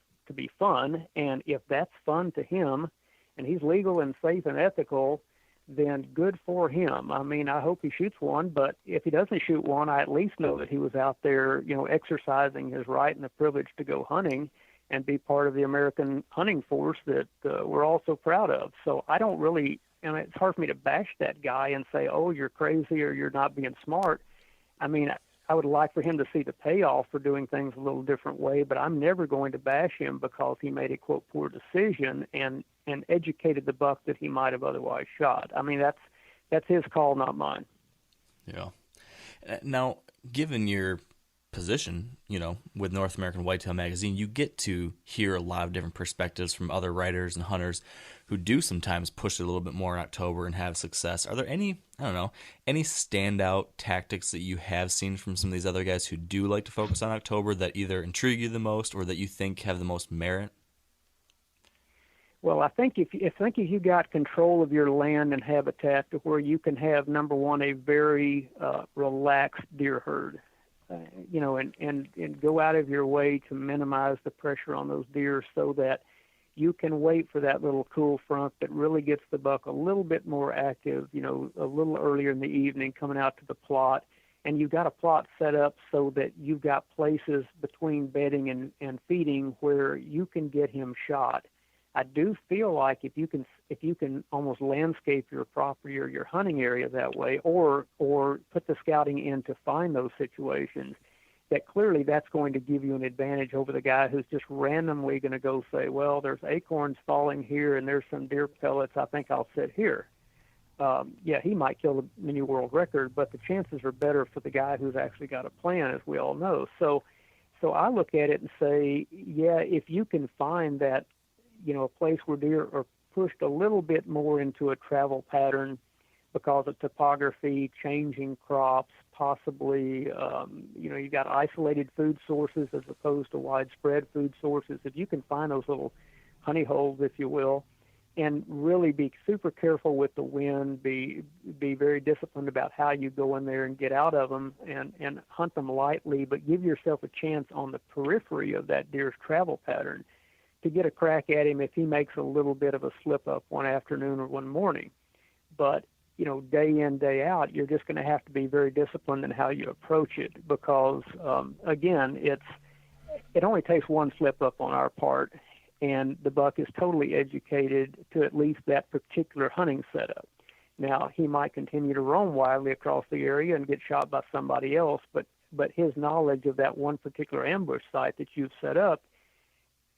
fun, and if that's fun to him, and he's legal and safe and ethical, then good for him. I mean, I hope he shoots one, but if he doesn't shoot one, I at least know that he was out there, exercising his right and the privilege to go hunting and be part of the American hunting force that we're all so proud of. So I don't really, and it's hard for me to bash that guy and say, oh, you're crazy or you're not being smart. I mean, I would like for him to see the payoff for doing things a little different way, but I'm never going to bash him because he made a, quote, poor decision and educated the buck that he might have otherwise shot. I mean, that's his call, not mine. Yeah. Now, given your position, with North American Whitetail Magazine, you get to hear a lot of different perspectives from other writers and hunters who do sometimes push it a little bit more in October and have success. Are there any standout tactics that you have seen from some of these other guys who do like to focus on October that either intrigue you the most or that you think have the most merit? Well, I think if you got control of your land and habitat to where you can have, number one, a very relaxed deer herd, and go out of your way to minimize the pressure on those deer so that you can wait for that little cool front that really gets the buck a little bit more active, a little earlier in the evening coming out to the plot. And you've got a plot set up so that you've got places between bedding and feeding where you can get him shot. I do feel like if you can almost landscape your property or your hunting area that way, or put the scouting in to find those situations, that clearly that's going to give you an advantage over the guy who's just randomly going to go say, well, there's acorns falling here and there's some deer pellets, I think I'll sit here. Yeah, he might kill the mini world record, but the chances are better for the guy who's actually got a plan, as we all know. So I look at it and say, yeah, if you can find that, a place where deer are pushed a little bit more into a travel pattern because of topography, changing crops, possibly, you got isolated food sources as opposed to widespread food sources. If you can find those little honey holes, if you will, and really be super careful with the wind, be very disciplined about how you go in there and get out of them and hunt them lightly, but give yourself a chance on the periphery of that deer's travel pattern to get a crack at him if he makes a little bit of a slip up one afternoon or one morning. But, day in, day out, you're just going to have to be very disciplined in how you approach it because, again, it only takes one slip up on our part, and the buck is totally educated to at least that particular hunting setup. Now, he might continue to roam wildly across the area and get shot by somebody else, but his knowledge of that one particular ambush site that you've set up,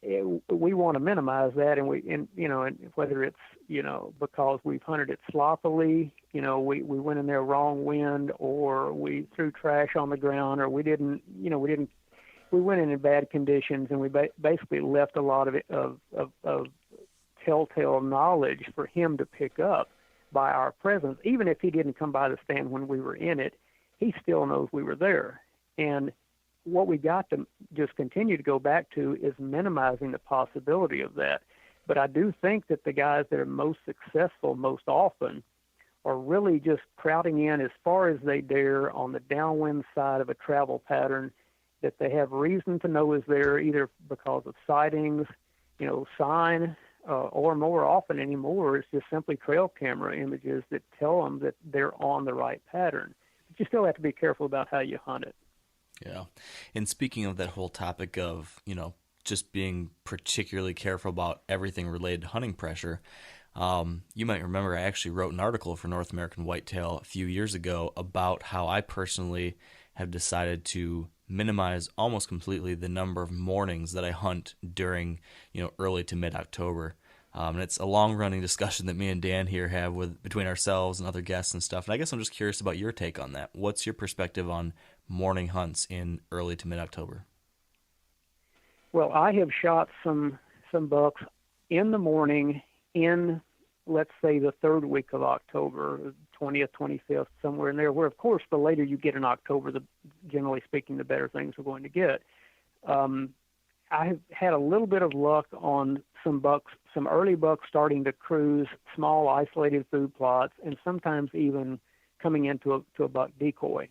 we want to minimize that, and whether it's because we've hunted it sloppily, we went in there wrong wind, or we threw trash on the ground, or we went in bad conditions, and we basically left a lot of telltale knowledge for him to pick up by our presence. Even if he didn't come by the stand when we were in it, he still knows we were there. And what we got to just continue to go back to is minimizing the possibility of that. But I do think that the guys that are most successful most often are really just crowding in as far as they dare on the downwind side of a travel pattern that they have reason to know is there, either because of sightings, sign, or more often anymore, it's just simply trail camera images that tell them that they're on the right pattern. But you still have to be careful about how you hunt it. Yeah. And speaking of that whole topic of, just being particularly careful about everything related to hunting pressure, you might remember I actually wrote an article for North American Whitetail a few years ago about how I personally have decided to minimize almost completely the number of mornings that I hunt during, early to mid-October. And it's a long-running discussion that me and Dan here have between ourselves and other guests and stuff. And I guess I'm just curious about your take on that. What's your perspective on morning hunts in early to mid-October? Well, I have shot some bucks in the morning in, let's say, the third week of October, 20th, 25th, somewhere in there, where, of course, the later you get in October, generally speaking, the better things are going to get. I have had a little bit of luck on some early bucks starting to cruise small isolated food plots, and sometimes even coming into a buck decoy.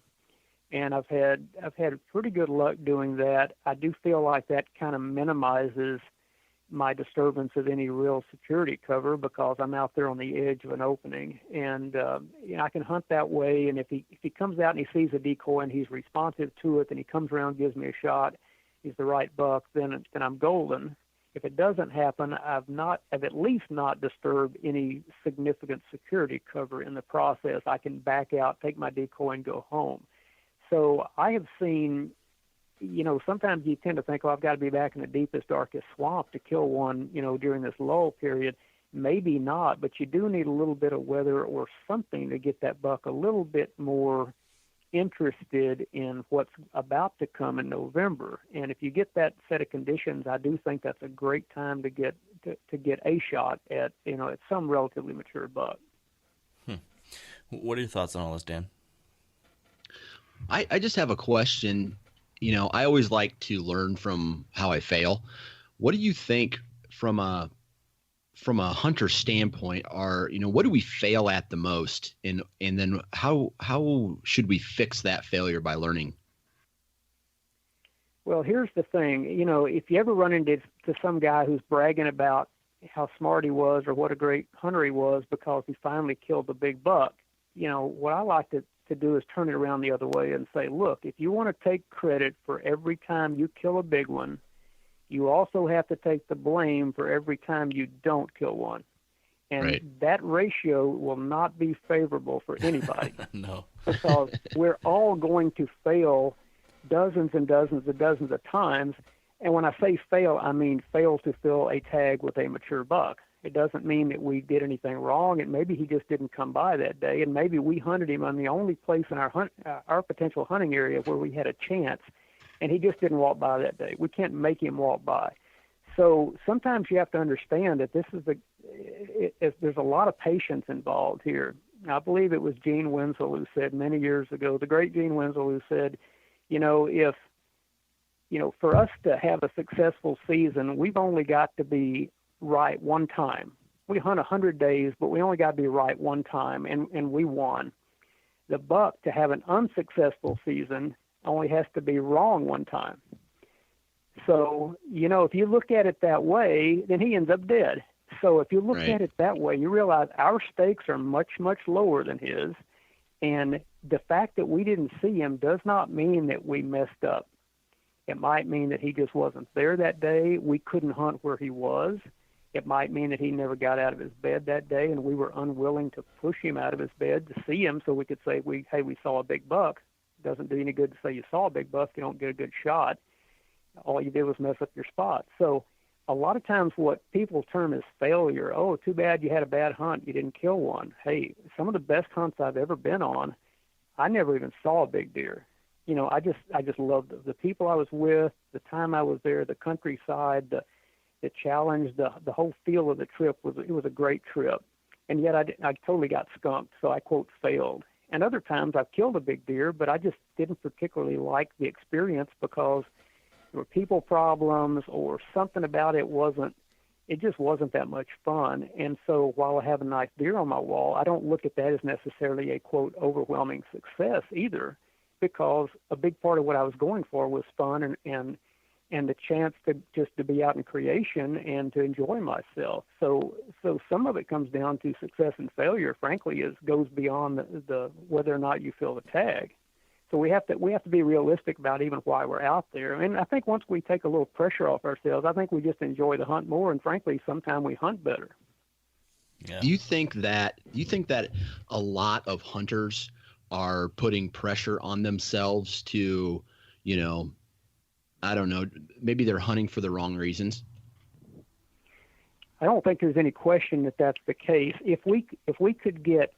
And I've had pretty good luck doing that. I do feel like that kind of minimizes my disturbance of any real security cover because I'm out there on the edge of an opening, and I can hunt that way. And if he comes out and he sees a decoy and he's responsive to it, then he comes around, gives me a shot, he's the right buck, then I'm golden. If it doesn't happen, I've at least not disturbed any significant security cover in the process. I can back out, take my decoy, and go home. So I have seen, sometimes you tend to think, I've got to be back in the deepest, darkest swamp to kill one, during this lull period. Maybe not, but you do need a little bit of weather or something to get that buck a little bit more interested in what's about to come in November. And if you get that set of conditions, I do think that's a great time to get a shot at at some relatively mature buck. What are your thoughts on all this, Dan? I just have a question. I always like to learn from how I fail. What do you think from a hunter standpoint what do we fail at the most, and then how should we fix that failure by learning? Well, here's the thing. If you ever run into some guy who's bragging about how smart he was or what a great hunter he was because he finally killed the big buck, what I like to do is turn it around the other way and say, look, if you want to take credit for every time you kill a big one, you also have to take the blame for every time you don't kill one. And right. That ratio will not be favorable for anybody. No. Because we're all going to fail dozens and dozens and dozens of times. And when I say fail, I mean fail to fill a tag with a mature buck. It doesn't mean that we did anything wrong, and maybe he just didn't come by that day, and maybe we hunted him on the only place in our potential hunting area where we had a chance, and he just didn't walk by that day. We can't make him walk by. So sometimes you have to understand that there's a lot of patience involved here. I believe it was Gene Winslow who said many years ago, the great Gene Winslow, who said, if for us to have a successful season, we've only got to be right one time. We hunt 100 days, but we only got to be right one time, and we won. The buck, to have an unsuccessful season, only has to be wrong one time. So, if you look at it that way, then he ends up dead. So if you look right. at it that way, you realize our stakes are much, much lower than his, and the fact that we didn't see him does not mean that we messed up. It might mean that he just wasn't there that day. We couldn't hunt where he was. It might mean that he never got out of his bed that day, and we were unwilling to push him out of his bed to see him so we could say, we saw a big buck. It doesn't do any good to say you saw a big buck if you don't get a good shot. All you did was mess up your spot. So a lot of times what people term as failure, oh, too bad you had a bad hunt, you didn't kill one. Hey, some of the best hunts I've ever been on, I never even saw a big deer. I just loved the people I was with, the time I was there, the countryside, the challenge, the whole feel of the trip was a great trip. And yet I totally got skunked, so I, quote, failed. And other times I've killed a big deer, but I just didn't particularly like the experience because there were people problems or something about it just wasn't that much fun. And so while I have a nice deer on my wall, I don't look at that as necessarily a, quote, overwhelming success either, because a big part of what I was going for was fun and the chance to be out in creation and to enjoy myself. So some of it comes down to success and failure, frankly, goes beyond the whether or not you fill the tag. So we have to be realistic about even why we're out there. And I think once we take a little pressure off ourselves, I think we just enjoy the hunt more, and frankly, sometimes we hunt better. Yeah. Do you think that a lot of hunters are putting pressure on themselves to, I don't know, maybe they're hunting for the wrong reasons? I don't think there's any question that that's the case. If we could get,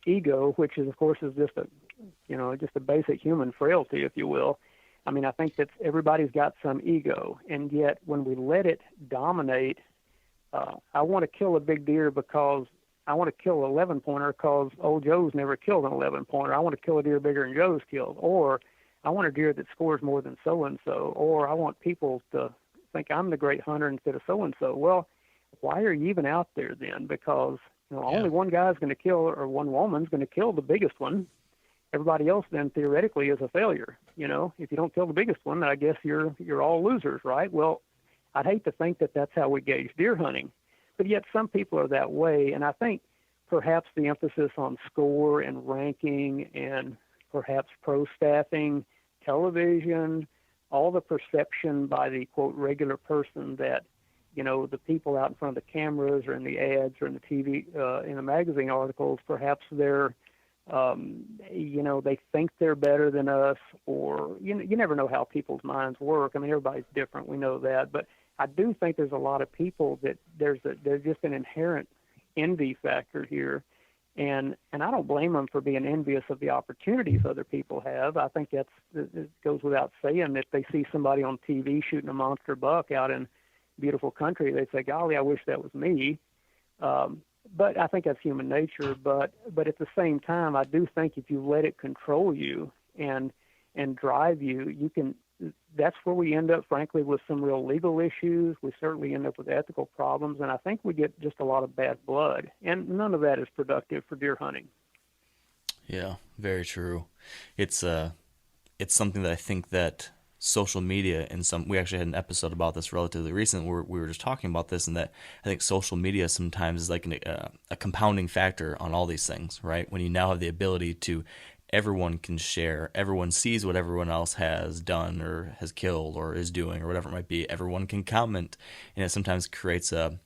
ego, which is of course is just a basic human frailty, if you will. I mean, I think that everybody's got some ego, and yet when we let it dominate, I want to kill a big deer because I want to kill an 11-pointer because old Joe's never killed an 11-pointer. I want to kill a deer bigger than Joe's killed, or I want a deer that scores more than so-and-so, or I want people to think I'm the great hunter instead of so-and-so. Well, why are you even out there then? Because only one guy's going to kill, or one woman's going to kill the biggest one. Everybody else then theoretically is a failure. If you don't kill the biggest one, I guess you're all losers, right? Well, I'd hate to think that that's how we gauge deer hunting, but yet some people are that way. And I think perhaps the emphasis on score and ranking and perhaps pro staffing, television, all the perception by the, quote, regular person that, the people out in front of the cameras or in the ads or in the TV, in the magazine articles, perhaps they're, they think they're better than us, or you never know how people's minds work. I mean, everybody's different. We know that. But I do think there's a lot of people that there's just an inherent envy factor here. And I don't blame them for being envious of the opportunities other people have. I think it goes without saying that they see somebody on TV shooting a monster buck out in beautiful country, they'd say, golly, I wish that was me. But I think that's human nature. But at the same time, I do think if you let it control you and drive you, you can. That's where we end up, frankly, with some real legal issues. We certainly end up with ethical problems, and I think we get just a lot of bad blood. And none of that is productive for deer hunting. Yeah, very true. It's something that I think that social media we actually had an episode about this relatively recent where we were just talking about this, and that I think social media sometimes is like a compounding factor on all these things, right? When you now have the ability to, everyone can share, everyone sees what everyone else has done or has killed or is doing or whatever it might be, everyone can comment, and it sometimes creates a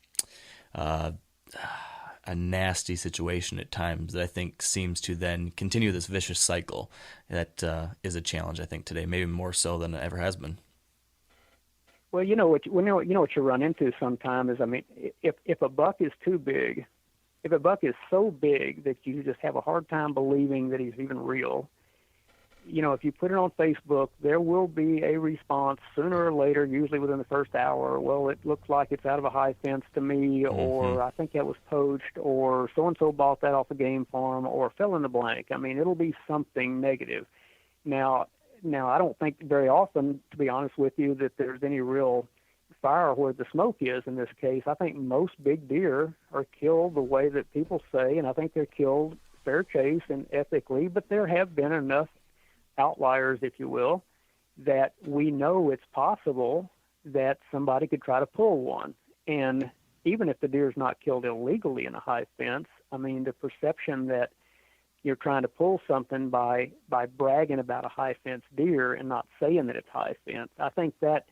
nasty situation at times that I think seems to then continue this vicious cycle that is a challenge, I think, today, maybe more so than it ever has been. Well, you know what you run into sometimes is, I mean, if a buck is too big, if a buck is so big that you just have a hard time believing that he's even real, if you put it on Facebook, there will be a response sooner or later, usually within the first hour. Well, it looks like it's out of a high fence to me, or I think that was poached, or so-and-so bought that off a game farm, or fill in the blank. I mean, it'll be something negative. Now, I don't think very often, to be honest with you, that there's any real fire where the smoke is in this case. I think most big deer are killed the way that people say, and I think they're killed fair chase and ethically, but there have been enough outliers, if you will, that we know it's possible that somebody could try to pull one. And even if the deer is not killed illegally in a high fence, I mean, the perception that you're trying to pull something by bragging about a high fence deer and not saying that it's high fence, I think that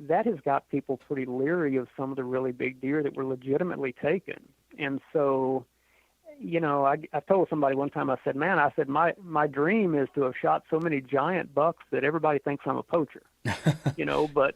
has got people pretty leery of some of the really big deer that were legitimately taken. And so, I told somebody one time, I said, my dream is to have shot so many giant bucks that everybody thinks I'm a poacher, but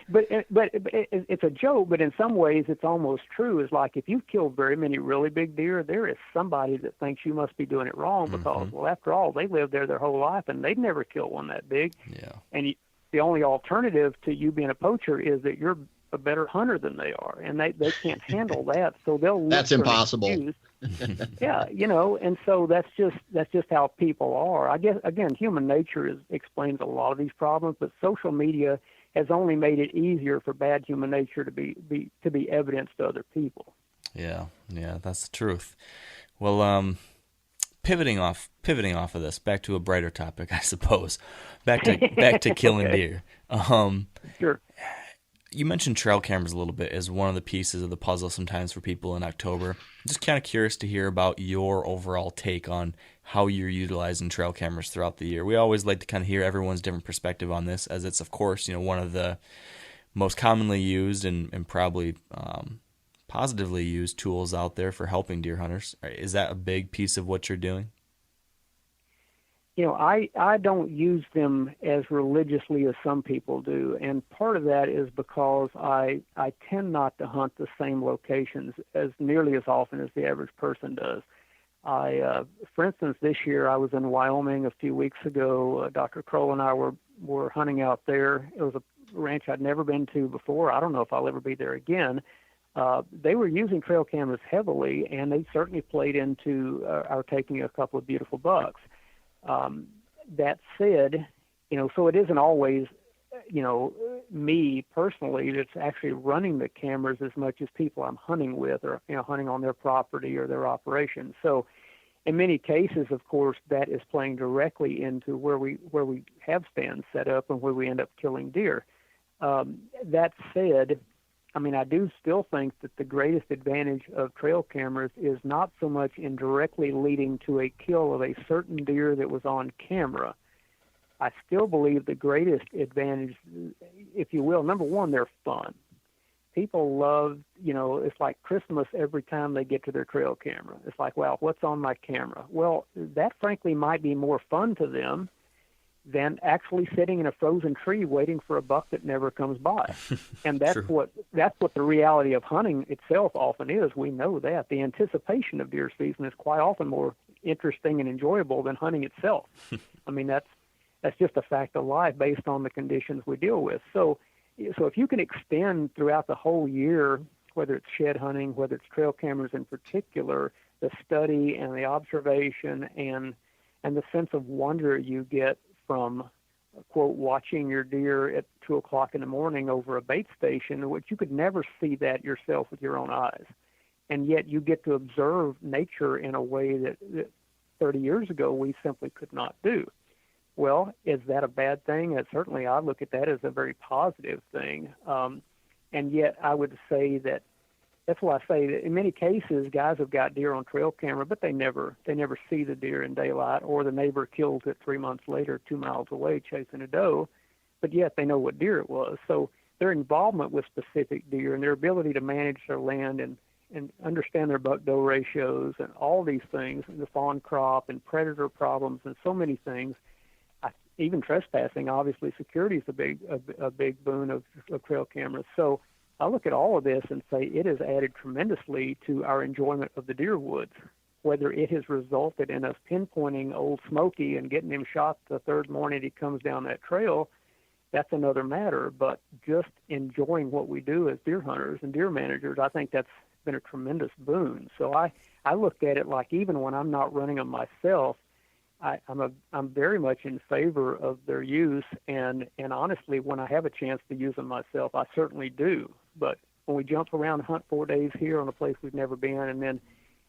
it's a joke, but in some ways it's almost true. It's like, if you've killed very many really big deer, there is somebody that thinks you must be doing it wrong because, well, after all, they lived there their whole life and they'd never killed one that big. Yeah. And the only alternative to you being a poacher is that you're a better hunter than they are, and they can't handle that, so they'll look That's for an impossible. excuse. Yeah, and so that's just how people are. I guess, again, human nature explains a lot of these problems, but social media has only made it easier for bad human nature to be evidenced to other people. Yeah, that's the truth. Well, pivoting off of this, back to a brighter topic, I suppose. Back to killing deer. Sure. You mentioned trail cameras a little bit as one of the pieces of the puzzle sometimes for people in October. I'm just kind of curious to hear about your overall take on how you're utilizing trail cameras throughout the year. We always like to kind of hear everyone's different perspective on this, as it's, of course, one of the most commonly used and probably positively used tools out there for helping deer hunters. Is that a big piece of what you're doing? I don't use them as religiously as some people do, and part of that is because I tend not to hunt the same locations as nearly as often as the average person does. For instance, this year I was in Wyoming a few weeks ago. Dr. Kroll and I were hunting out there. It was a ranch I'd never been to before. I don't know if I'll ever be there again. They were using trail cameras heavily, and they certainly played into our taking a couple of beautiful bucks. That said, so it isn't always, me personally that's actually running the cameras as much as people I'm hunting with or, hunting on their property or their operation. So in many cases, of course, that is playing directly into where we have stands set up and where we end up killing deer. That said, I do still think that the greatest advantage of trail cameras is not so much in directly leading to a kill of a certain deer that was on camera. I still believe the greatest advantage, if you will, number one, they're fun. People love, it's like Christmas every time they get to their trail camera. It's like, wow, what's on my camera? Well, that frankly might be more fun to them than actually sitting in a frozen tree waiting for a buck that never comes by. And that's what the reality of hunting itself often is. We know that the anticipation of deer season is quite often more interesting and enjoyable than hunting itself. I mean, that's just a fact of life based on the conditions we deal with. So if you can extend throughout the whole year, whether it's shed hunting, whether it's trail cameras in particular, the study and the observation and the sense of wonder you get from, quote, watching your deer at 2 o'clock in the morning over a bait station, which you could never see that yourself with your own eyes. And yet you get to observe nature in a way that 30 years ago we simply could not do. Well, is that a bad thing? Certainly I look at that as a very positive thing. And yet I would say that's why I say that in many cases guys have got deer on trail camera, but they never see the deer in daylight, or the neighbor kills it 3 months later 2 miles away chasing a doe, but yet they know what deer it was. So their involvement with specific deer and their ability to manage their land and understand their buck-doe ratios and all these things, and the fawn crop and predator problems and so many things, even trespassing, obviously security is a big boon of trail cameras. So I look at all of this and say it has added tremendously to our enjoyment of the deer woods. Whether it has resulted in us pinpointing Old Smoky and getting him shot the third morning he comes down that trail, that's another matter. But just enjoying what we do as deer hunters and deer managers, I think that's been a tremendous boon. So I looked at it like even when I'm not running them myself, I'm very much in favor of their use, and honestly, when I have a chance to use them myself, I certainly do. But when we jump around and hunt 4 days here on a place we've never been,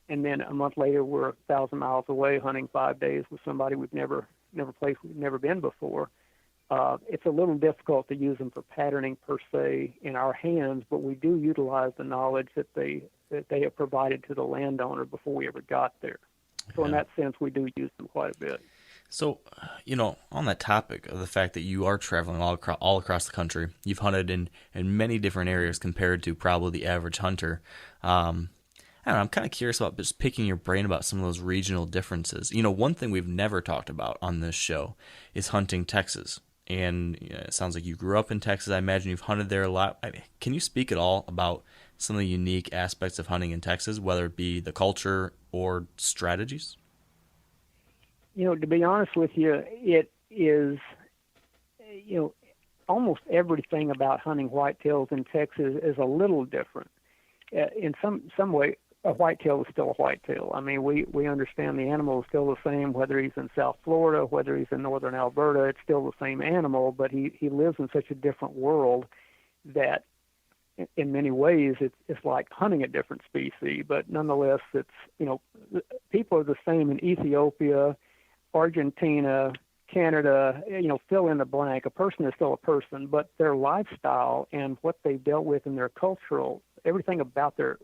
and then a month later we're 1,000 miles away hunting 5 days with somebody we've never been before, it's a little difficult to use them for patterning per se in our hands. But we do utilize the knowledge that they have provided to the landowner before we ever got there. So in that sense, we do use them quite a bit. So, on that topic of the fact that you are traveling all across the country, you've hunted in many different areas compared to probably the average hunter. I don't know, I'm kind of curious about just picking your brain about some of those regional differences. One thing we've never talked about on this show is hunting Texas. And it sounds like you grew up in Texas. I imagine you've hunted there a lot. Can you speak at all about some of the unique aspects of hunting in Texas, whether it be the culture or strategies? To be honest with you, it is, almost everything about hunting whitetails in Texas is a little different. In some way, a whitetail is still a whitetail. I mean, we understand the animal is still the same, whether he's in South Florida, whether he's in northern Alberta, it's still the same animal, but he lives in such a different world that in many ways it's like hunting a different species. But nonetheless, it's, people are the same in Ethiopia, Argentina, Canada, fill in the blank. A person is still a person, but their lifestyle and what they've dealt with in their cultural, everything about their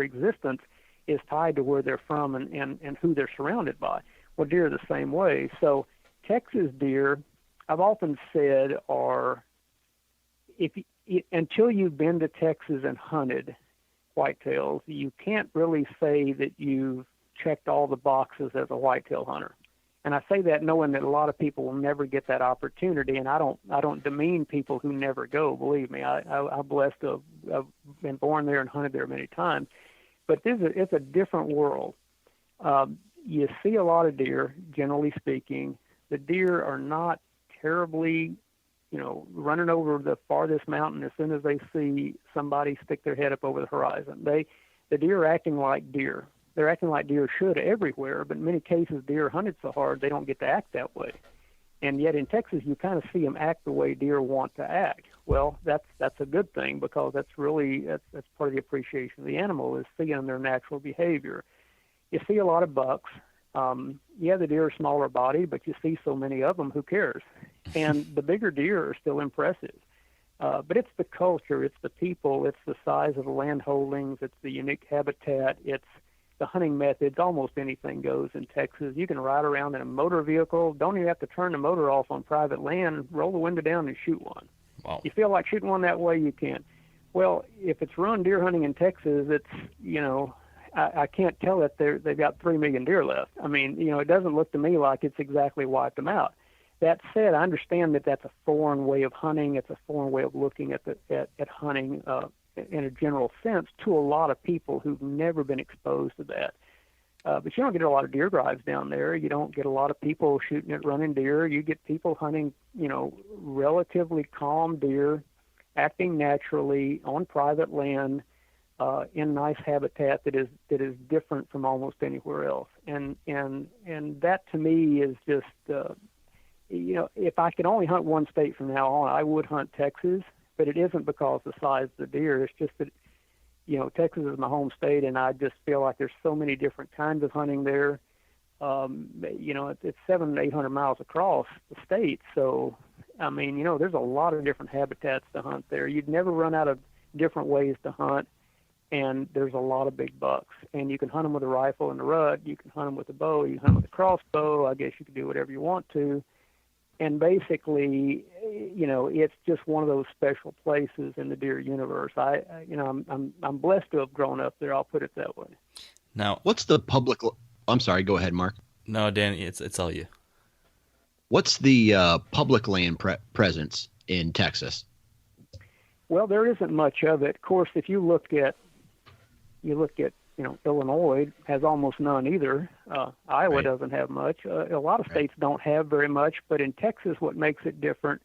existence is tied to where they're from and who they're surrounded by. Well, deer are the same way. So Texas deer, I've often said, are, until you've been to Texas and hunted whitetails, you can't really say that you've checked all the boxes as a whitetail hunter. And I say that knowing that a lot of people will never get that opportunity, and I don't demean people who never go. Believe me, I'm blessed to have been born there and hunted there many times. But it's a different world. You see a lot of deer, generally speaking. The deer are not terribly, running over the farthest mountain as soon as they see somebody stick their head up over the horizon. The deer are acting like deer. They're acting like deer should everywhere, but in many cases deer are hunted so hard they don't get to act that way. And yet in Texas you kind of see them act the way deer want to act. Well, that's a good thing, because that's part of the appreciation of the animal, is seeing their natural behavior. You see a lot of bucks. The deer are smaller body, but you see so many of them, who cares? And the bigger deer are still impressive. But it's the culture, it's the people, it's the size of the land holdings, it's the unique habitat, it's the hunting methods. Almost anything goes in Texas. You can ride around in a motor vehicle, don't even have to turn the motor off on private land, roll the window down and shoot one. Wow. You feel like shooting one that way, you can. Well, if it's run deer hunting in Texas, it's, I can't tell that they've got 3 million deer left. I mean, it doesn't look to me like it's exactly wiped them out. That said, I understand that that's a foreign way of hunting. It's a foreign way of looking at hunting in a general sense to a lot of people who've never been exposed to that. But you don't get a lot of deer drives down there. You don't get a lot of people shooting at running deer. You get people hunting, relatively calm deer, acting naturally on private land, in nice habitat that is different from almost anywhere else. And that to me is just, if I could only hunt one state from now on, I would hunt Texas. But it isn't because of the size of the deer. It's just that, Texas is my home state, and I just feel like there's so many different kinds of hunting there. It's 700 to 800 miles across the state. So, there's a lot of different habitats to hunt there. You'd never run out of different ways to hunt, and there's a lot of big bucks. And you can hunt them with a rifle and a rut. You can hunt them with a bow. You can hunt them with a crossbow. I guess you can do whatever you want to. And basically, it's just one of those special places in the deer universe. I'm blessed to have grown up there. I'll put it that way. Now, what's the public? I'm sorry. Go ahead, Mark. No, Danny, it's all you. What's the public land presence in Texas? Well, there isn't much of it. Of course, if you look at Illinois has almost none either. Iowa Right. doesn't have much. A lot of states don't have very much, but in Texas, what makes it different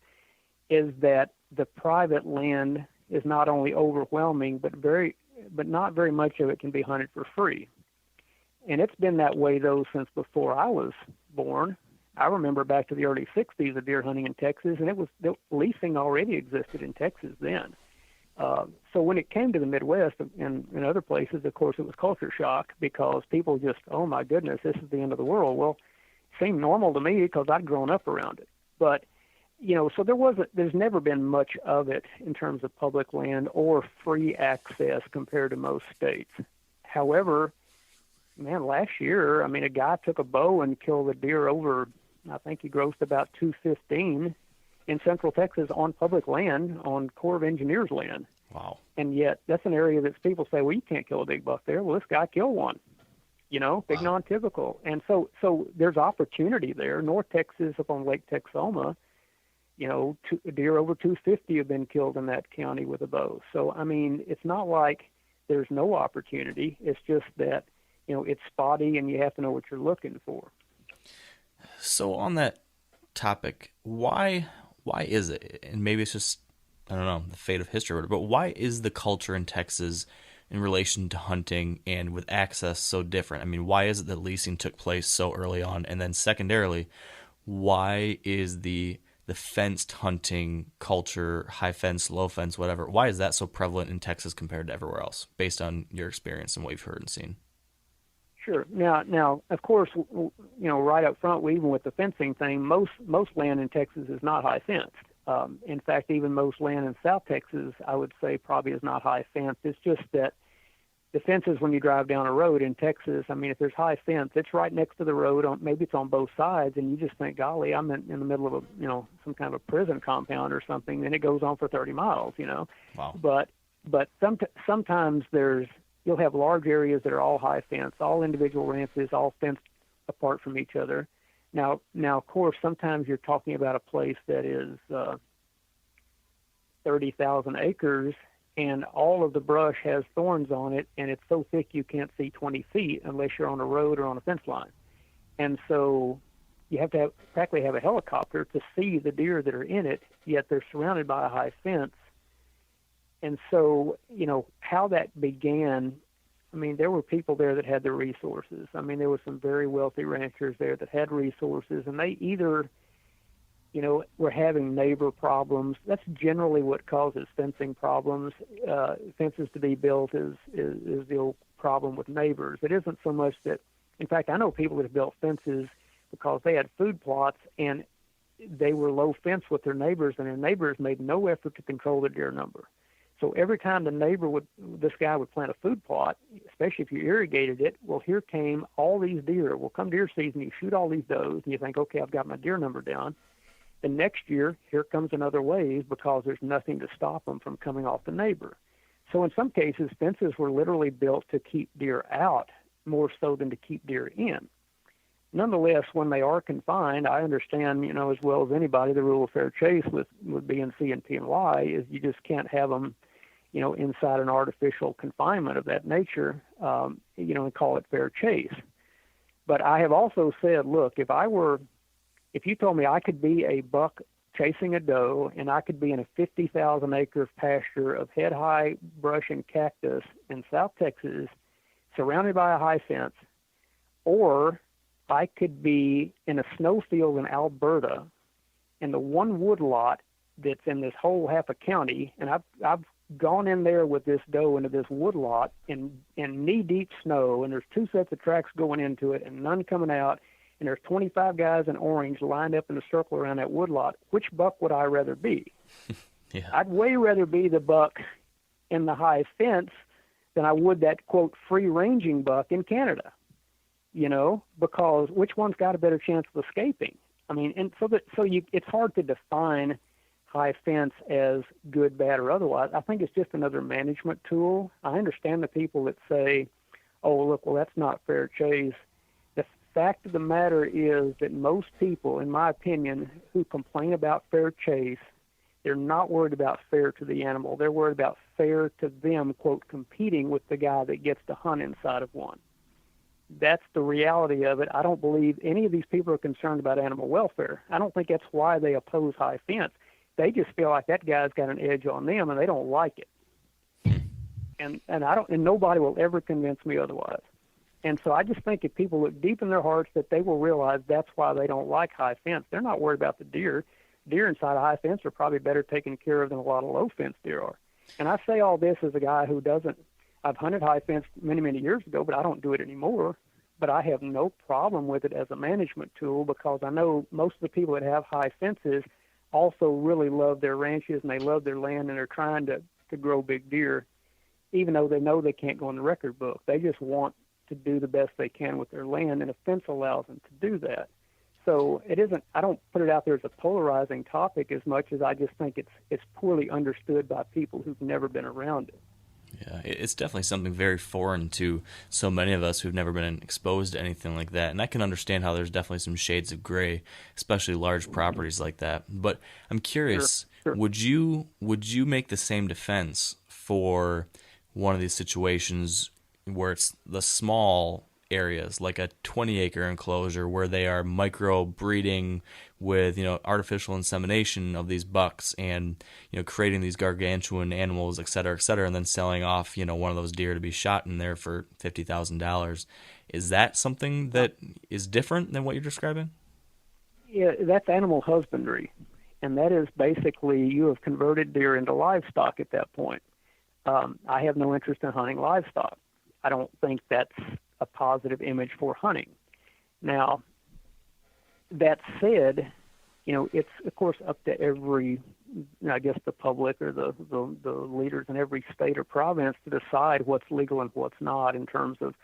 is that the private land is not only overwhelming, but not very much of it can be hunted for free. And it's been that way though since before I was born. I remember back to the early 60s of deer hunting in Texas, and the leasing already existed in Texas then. So when it came to the Midwest and other places, of course, it was culture shock because people just, oh my goodness, this is the end of the world. Well, it seemed normal to me because I'd grown up around it. But, so there's never been much of it in terms of public land or free access compared to most states. However, last year, a guy took a bow and killed a deer over, I think he grossed about 215 in Central Texas on public land, on Corps of Engineers land. Wow. And yet that's an area that people say, well, you can't kill a big buck there. Well, this guy killed one, big non-typical. And so there's opportunity there. North Texas up on Lake Texoma, deer over 250 have been killed in that county with a bow. So, it's not like there's no opportunity. It's just that, it's spotty and you have to know what you're looking for. So on that topic, why is it, and maybe it's just, I don't know, the fate of history, but why is the culture in Texas in relation to hunting and with access so different? Why is it that leasing took place so early on? And then secondarily, why is the fenced hunting culture, high fence, low fence, whatever, why is that so prevalent in Texas compared to everywhere else, based on your experience and what you've heard and seen? Sure. Now, of course, right up front, even with the fencing thing, most land in Texas is not high fenced. In fact, even most land in South Texas, I would say, probably is not high fenced. It's just that the fences, when you drive down a road in Texas, if there's high fence, it's right next to the road. Maybe it's on both sides, and you just think, golly, I'm in the middle of some kind of a prison compound or something. And it goes on for 30 miles. Wow. But sometimes you'll have large areas that are all high fence, all individual ranches, all fenced apart from each other. Now, of course, sometimes you're talking about a place that is 30,000 acres, and all of the brush has thorns on it, and it's so thick you can't see 20 feet unless you're on a road or on a fence line. And so you have to practically have a helicopter to see the deer that are in it, yet they're surrounded by a high fence. And so, how that began, there were people there that had the resources. There were some very wealthy ranchers there that had resources, and they either, were having neighbor problems. That's generally what causes fencing problems. Fences to be built is the old problem with neighbors. It isn't so much that, in fact, I know people that have built fences because they had food plots and they were low fence with their neighbors, and their neighbors made no effort to control the deer number. So every time this guy would plant a food plot, especially if you irrigated it, well, here came all these deer. Well, come deer season, you shoot all these does, and you think, okay, I've got my deer number down. The next year, here comes another wave because there's nothing to stop them from coming off the neighbor. So in some cases, fences were literally built to keep deer out more so than to keep deer in. nonetheless, when they are confined, I understand, as well as anybody, the rule of fair chase with BNC and PNY is you just can't have them, inside an artificial confinement of that nature, and call it fair chase. But I have also said, look, if you told me I could be a buck chasing a doe and I could be in a 50,000 acre pasture of head-high brush and cactus in South Texas, surrounded by a high fence, or I could be in a snowfield in Alberta in the one wood lot that's in this whole half a county, and I've gone in there with this doe into this wood lot in knee-deep snow, and there's 2 sets of tracks going into it and none coming out, and there's 25 guys in orange lined up in a circle around that wood lot. Which buck would I rather be? Yeah. I'd way rather be the buck in the high fence than I would that, quote, free-ranging buck in Canada, because which one's got a better chance of escaping? I mean, and it's hard to define high fence as good, bad, or otherwise. I think it's just another management tool. I understand the people that say, oh, look, well, that's not fair chase. The fact of the matter is that most people, in my opinion, who complain about fair chase, they're not worried about fair to the animal. They're worried about fair to them, quote, competing with the guy that gets to hunt inside of one. That's the reality of it. I don't believe any of these people are concerned about animal welfare. I don't think that's why they oppose high fence. They just feel like that guy's got an edge on them, and they don't like it. And nobody will ever convince me otherwise. And so I just think if people look deep in their hearts, that they will realize that's why they don't like high fence. They're not worried about the deer. Deer inside a high fence are probably better taken care of than a lot of low fence deer are. And I say all this as a guy who I've hunted high fence many, many years ago, but I don't do it anymore. But I have no problem with it as a management tool, because I know most of the people that have high fences also really love their ranches and they love their land, and they're trying to grow big deer, even though they know they can't go in the record book. They just want to do the best they can with their land, and a fence allows them to do that. So I don't put it out there as a polarizing topic as much as I just think it's poorly understood by people who've never been around it. Yeah, it's definitely something very foreign to so many of us who've never been exposed to anything like that. And I can understand how there's definitely some shades of gray, especially large properties like that. But I'm curious, Sure. would you make the same defense for one of these situations where it's the small areas, like a 20-acre enclosure where they are micro breeding with artificial insemination of these bucks and creating these gargantuan animals, et cetera, and then selling off one of those deer to be shot in there for $50,000? Is that something that is different than what you're describing? Yeah, that's animal husbandry, and that is basically you have converted deer into livestock at that point. I have no interest in hunting livestock. I don't think that's a positive image for hunting. Now, that said, it's of course up to every, I guess, the public or the leaders in every state or province to decide what's legal and what's not in terms of,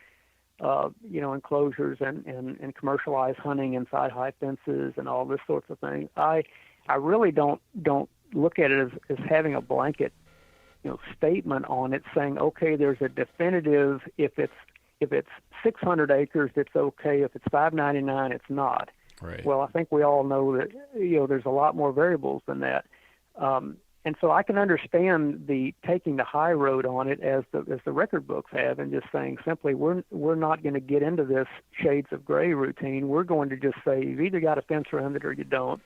enclosures and commercialized hunting inside high fences and all this sorts of things. I really don't look at it as having a blanket, statement on it saying, okay, there's a definitive, if it's 600 acres, it's okay. If it's 599, it's not. Right. Well, I think we all know that there's a lot more variables than that, and so I can understand the taking the high road on it as the record books have, and just saying simply we're not going to get into this shades of gray routine. We're going to just say you've either got a fence around it or you don't.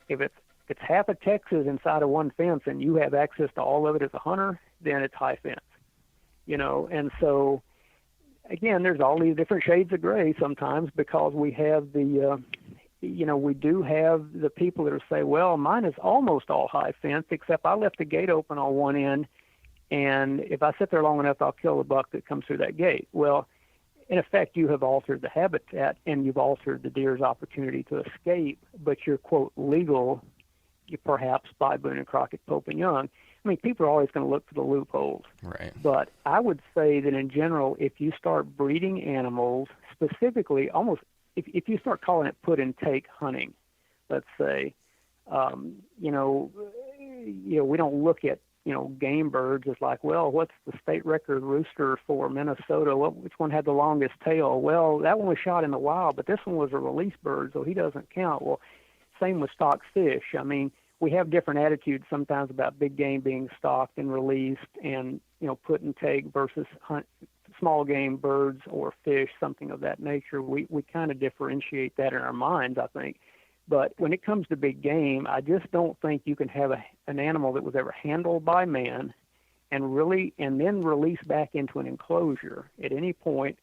If it's half of Texas inside of one fence and you have access to all of it as a hunter, then it's high fence, and so. Again, there's all these different shades of gray sometimes because we have we do have the people that say, well, mine is almost all high fence, except I left the gate open on one end, and if I sit there long enough, I'll kill the buck that comes through that gate. Well, in effect, you have altered the habitat, and you've altered the deer's opportunity to escape, but you're, quote, legal, perhaps by Boone and Crockett, Pope and Young. I mean, people are always going to look for the loopholes. Right. But I would say that in general, if you start breeding animals, specifically almost if you start calling it put and take hunting, let's say, we don't look at game birds is like, well, what's the state record rooster for Minnesota? Which one had the longest tail? Well, that one was shot in the wild, but this one was a release bird, so he doesn't count. Well, same with stocked fish. I mean, we have different attitudes sometimes about big game being stalked and released, and put and take versus hunt small game birds or fish, something of that nature. We kind of differentiate that in our minds, I think. But when it comes to big game, I just don't think you can have an animal that was ever handled by man and then released back into an enclosure at any point.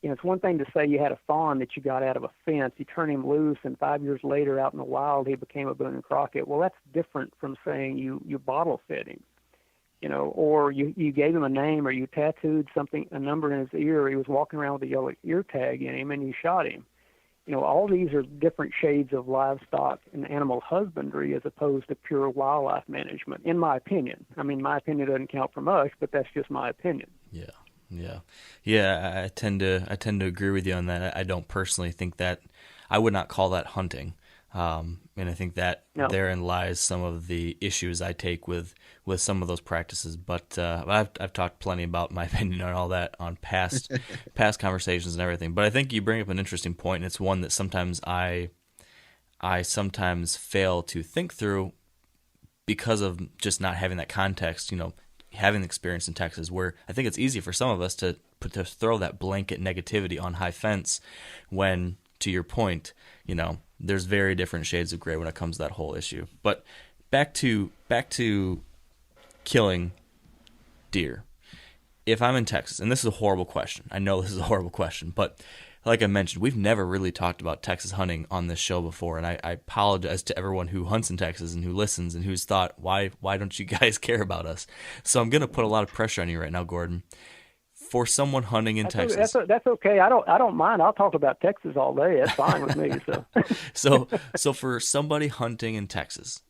It's one thing to say you had a fawn that you got out of a fence, you turn him loose, and 5 years later out in the wild he became a Boone and Crockett. Well, that's different from saying you bottle fed him, or you gave him a name, or you tattooed a number in his ear, or he was walking around with a yellow ear tag in him and you shot him. All these are different shades of livestock and animal husbandry as opposed to pure wildlife management, in my opinion. I mean, my opinion doesn't count for much, but that's just my opinion. Yeah. I tend to agree with you on that. I don't personally think that. I would not call that hunting. And I think that therein lies some of the issues I take with some of those practices. But I've talked plenty about my opinion on all that on past conversations and everything. But I think you bring up an interesting point, and it's one that sometimes I sometimes fail to think through because of just not having that context. Having the experience in Texas, where I think it's easy for some of us to throw that blanket negativity on high fence when, to your point, there's very different shades of gray when it comes to that whole issue. But back to killing deer. If I'm in Texas, and this is a horrible question, I know this is a horrible question, but like I mentioned, we've never really talked about Texas hunting on this show before, and I apologize to everyone who hunts in Texas and who listens and who's thought, why don't you guys care about us? So I'm going to put a lot of pressure on you right now, Gordon. For someone hunting in Texas, that's okay. I don't mind. I'll talk about Texas all day. That's fine with me. So for somebody hunting in Texas,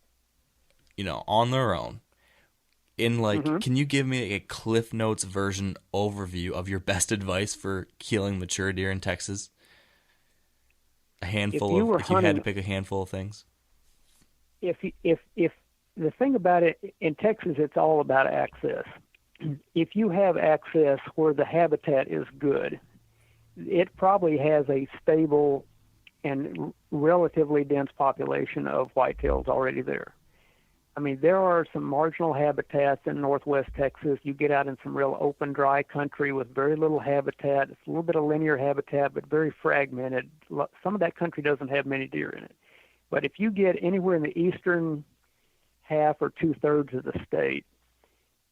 on their own, can you give me a Cliff Notes version overview of your best advice for killing mature deer in Texas? If you had to pick a handful of things. If the thing about it in Texas, it's all about access. If you have access where the habitat is good, it probably has a stable and relatively dense population of whitetails already there. I mean, there are some marginal habitats in northwest Texas. You get out in some real open, dry country with very little habitat. It's a little bit of linear habitat, but very fragmented. Some of that country doesn't have many deer in it. But if you get anywhere in the eastern half or two-thirds of the state,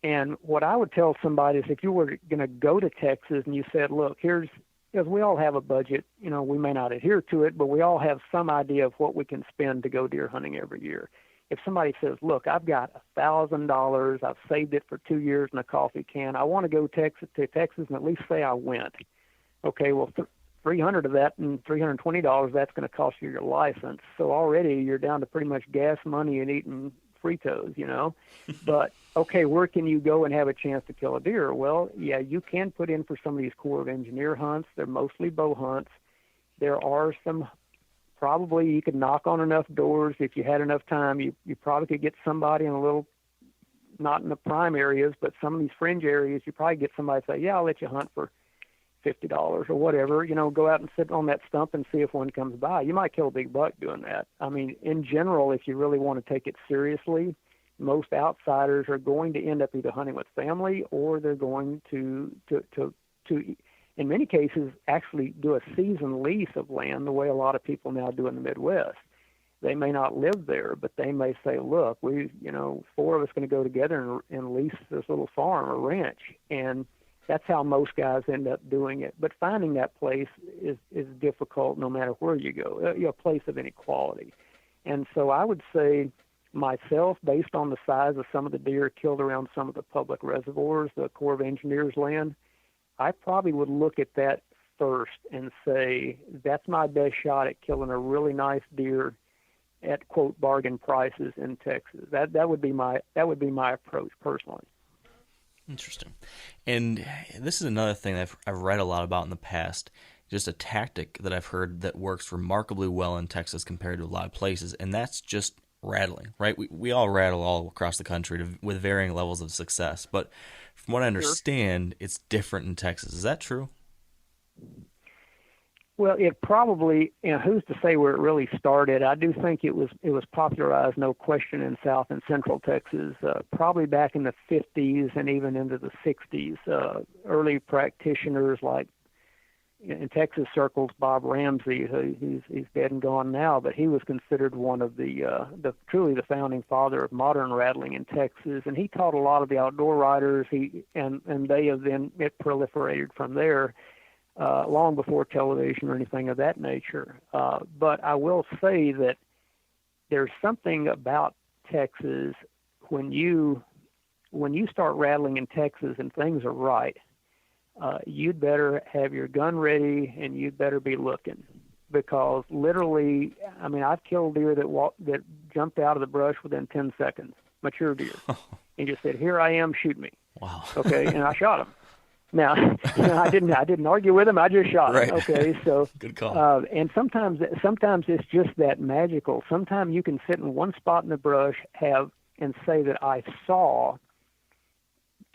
and what I would tell somebody is if you were going to go to Texas and you said, look, because we all have a budget, we may not adhere to it, but we all have some idea of what we can spend to go deer hunting every year. If somebody says, look, I've got $1,000, I've saved it for 2 years in a coffee can, I want to go to Texas and at least say I went. Okay, well, $300 of that and $320, that's going to cost you your license. So already you're down to pretty much gas money and eating Fritos, But, okay, where can you go and have a chance to kill a deer? Well, yeah, you can put in for some of these Corps of Engineer hunts. They're mostly bow hunts. There are some, probably you could knock on enough doors if you had enough time. You probably could get somebody in a little, not in the prime areas, but some of these fringe areas, you probably get somebody to say, yeah, I'll let you hunt for $50 or whatever, go out and sit on that stump and see if one comes by. You might kill a big buck doing that. I mean, in general, if you really want to take it seriously, most outsiders are going to end up either hunting with family or they're going to in many cases, actually do a season lease of land the way a lot of people now do in the Midwest. They may not live there, but they may say, look, we, 4 of us going to go together and lease this little farm or ranch. And that's how most guys end up doing it. But finding that place is difficult no matter where you go, a place of any quality. And so I would say myself, based on the size of some of the deer killed around some of the public reservoirs, the Corps of Engineers land, I probably would look at that first and say, that's my best shot at killing a really nice deer at, quote, bargain prices in Texas. That would be my approach personally. Interesting. And this is another thing that I've read a lot about in the past, just a tactic that I've heard that works remarkably well in Texas compared to a lot of places, and that's just rattling, right? We all rattle all across the country with varying levels of success, but from what I understand, it's different in Texas. Is that true? Well, it probably, who's to say where it really started? I do think it was popularized, no question, in South and Central Texas, probably back in the 50s and even into the 60s. Early practitioners like, in Texas circles, Bob Ramsey, he's dead and gone now, but he was considered one of the truly the founding father of modern rattling in Texas, and he taught a lot of the outdoor riders. And they have then, it proliferated from there. Long before television or anything of that nature. But I will say that there's something about Texas when you start rattling in Texas and things are right, you'd better have your gun ready and you'd better be looking, because literally, I mean, I've killed deer that jumped out of the brush within 10 seconds, mature deer, and just said, "Here I am, shoot me." Wow. Okay, and I shot him. Now, I didn't argue with him. I just shot him. Okay, so good call. And sometimes it's just that magical. Sometimes you can sit in one spot in the brush, and say that I saw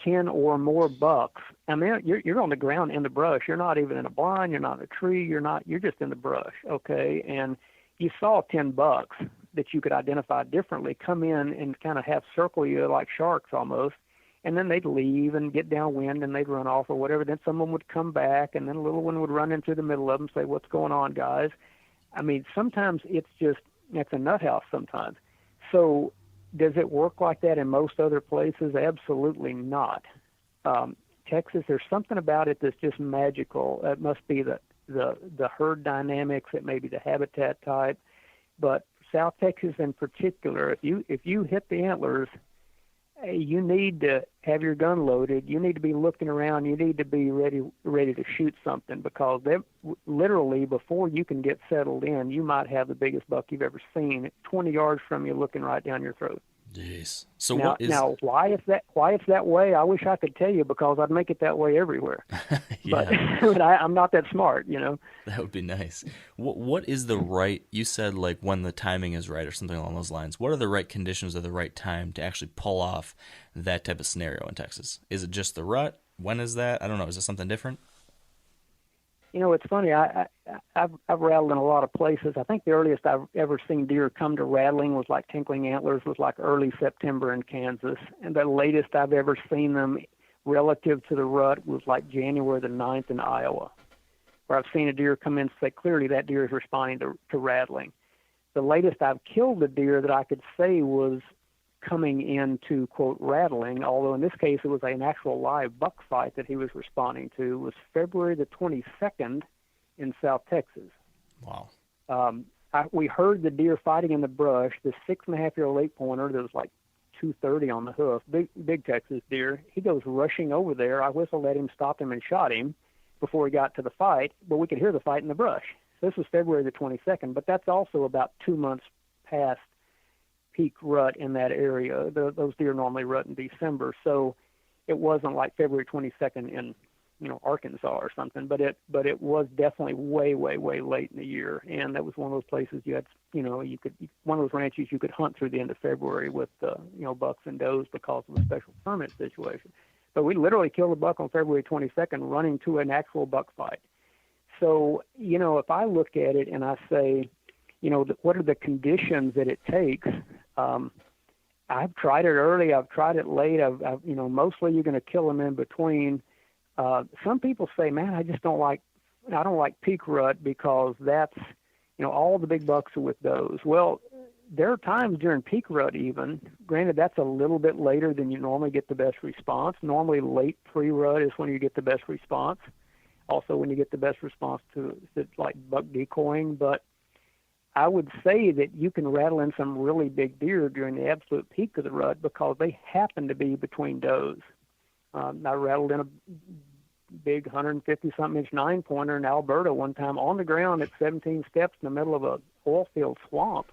10 or more bucks. I mean, you're on the ground in the brush. You're not even in a blind. You're not in a tree. You're just in the brush. Okay, and you saw 10 bucks that you could identify differently come in and kind of half circle you like sharks almost. And then they'd leave and get downwind and they'd run off or whatever. Then someone would come back and then a little one would run into the middle of them and say, "What's going on, guys?" I mean, sometimes it's a nut house sometimes. So does it work like that in most other places? Absolutely not. Texas, there's something about it that's just magical. It must be the herd dynamics. It may be the habitat type. But South Texas in particular, if you hit the antlers, you need to have your gun loaded. You need to be looking around. You need to be ready to shoot something, because literally before you can get settled in, you might have the biggest buck you've ever seen 20 yards from you, looking right down your throat. Jeez. So now why it's that way? I wish I could tell you, because I'd make it that way everywhere. Yeah. But I'm not that smart, That would be nice. What is the right? You said like when the timing is right or something along those lines. What are the right conditions or the right time to actually pull off that type of scenario in Texas? Is it just the rut? When is that? I don't know. Is it something different? It's funny. I've rattled in a lot of places. I think the earliest I've ever seen deer come to rattling was like tinkling antlers, was like early September in Kansas. And the latest I've ever seen them relative to the rut was like January the 9th in Iowa, where I've seen a deer come in and say, clearly that deer is responding to rattling. The latest I've killed a deer that I could say was coming into, quote, rattling, although in this case it was an actual live buck fight that he was responding to, was February the 22nd in South Texas. Wow. We heard the deer fighting in the brush. This 6.5-year-old 8-pointer that was like 230 on the hoof, big Texas deer. He goes rushing over there. I whistled at him, stopped him, and shot him before he got to the fight, but we could hear the fight in the brush. This was February the 22nd, but that's also about 2 months past peak rut in that area. Those deer normally rut in December, so it wasn't like February 22nd in Arkansas or something, but it was definitely way late in the year. And that was one of those places you had, one of those ranches you could hunt through the end of February with bucks and does because of a special permit situation. But we literally killed a buck on February 22nd running to an actual buck fight. So if I look at it and I say, what are the conditions that it takes? I've tried it early. I've tried it late. Mostly you're going to kill them in between. Some people say, man, I don't like peak rut because that's, all the big bucks are with those. Well, there are times during peak rut even, granted that's a little bit later than you normally get the best response. Normally late pre-rut is when you get the best response. Also when you get the best response to like buck decoying, but I would say that you can rattle in some really big deer during the absolute peak of the rut because they happen to be between does. I rattled in a big 150-something inch 9-pointer in Alberta one time on the ground at 17 steps in the middle of a oil field swamp.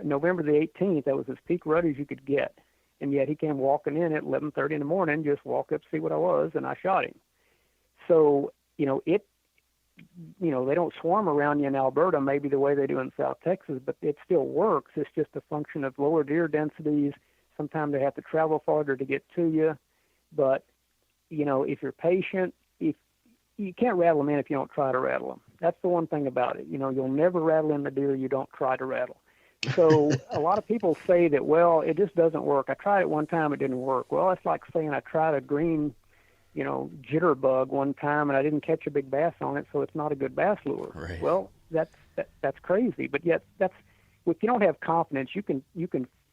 November the 18th, that was as peak rut as you could get. And yet he came walking in at 11:30 in the morning, just walk up, see what I was, and I shot him. So, they don't swarm around you in Alberta maybe the way they do in South Texas, but it still works. It's just a function of lower deer densities. Sometimes they have to travel farther to get to you. But, if you're patient, if you can't rattle them in if you don't try to rattle them. That's the one thing about it. You'll never rattle in the deer you don't try to rattle. So a lot of people say that, well, it just doesn't work. I tried it one time, it didn't work. Well, it's like saying I tried a green, jitterbug one time and I didn't catch a big bass on it, so it's not a good bass lure. Right. Well, that's crazy. But yet if you don't have confidence, you can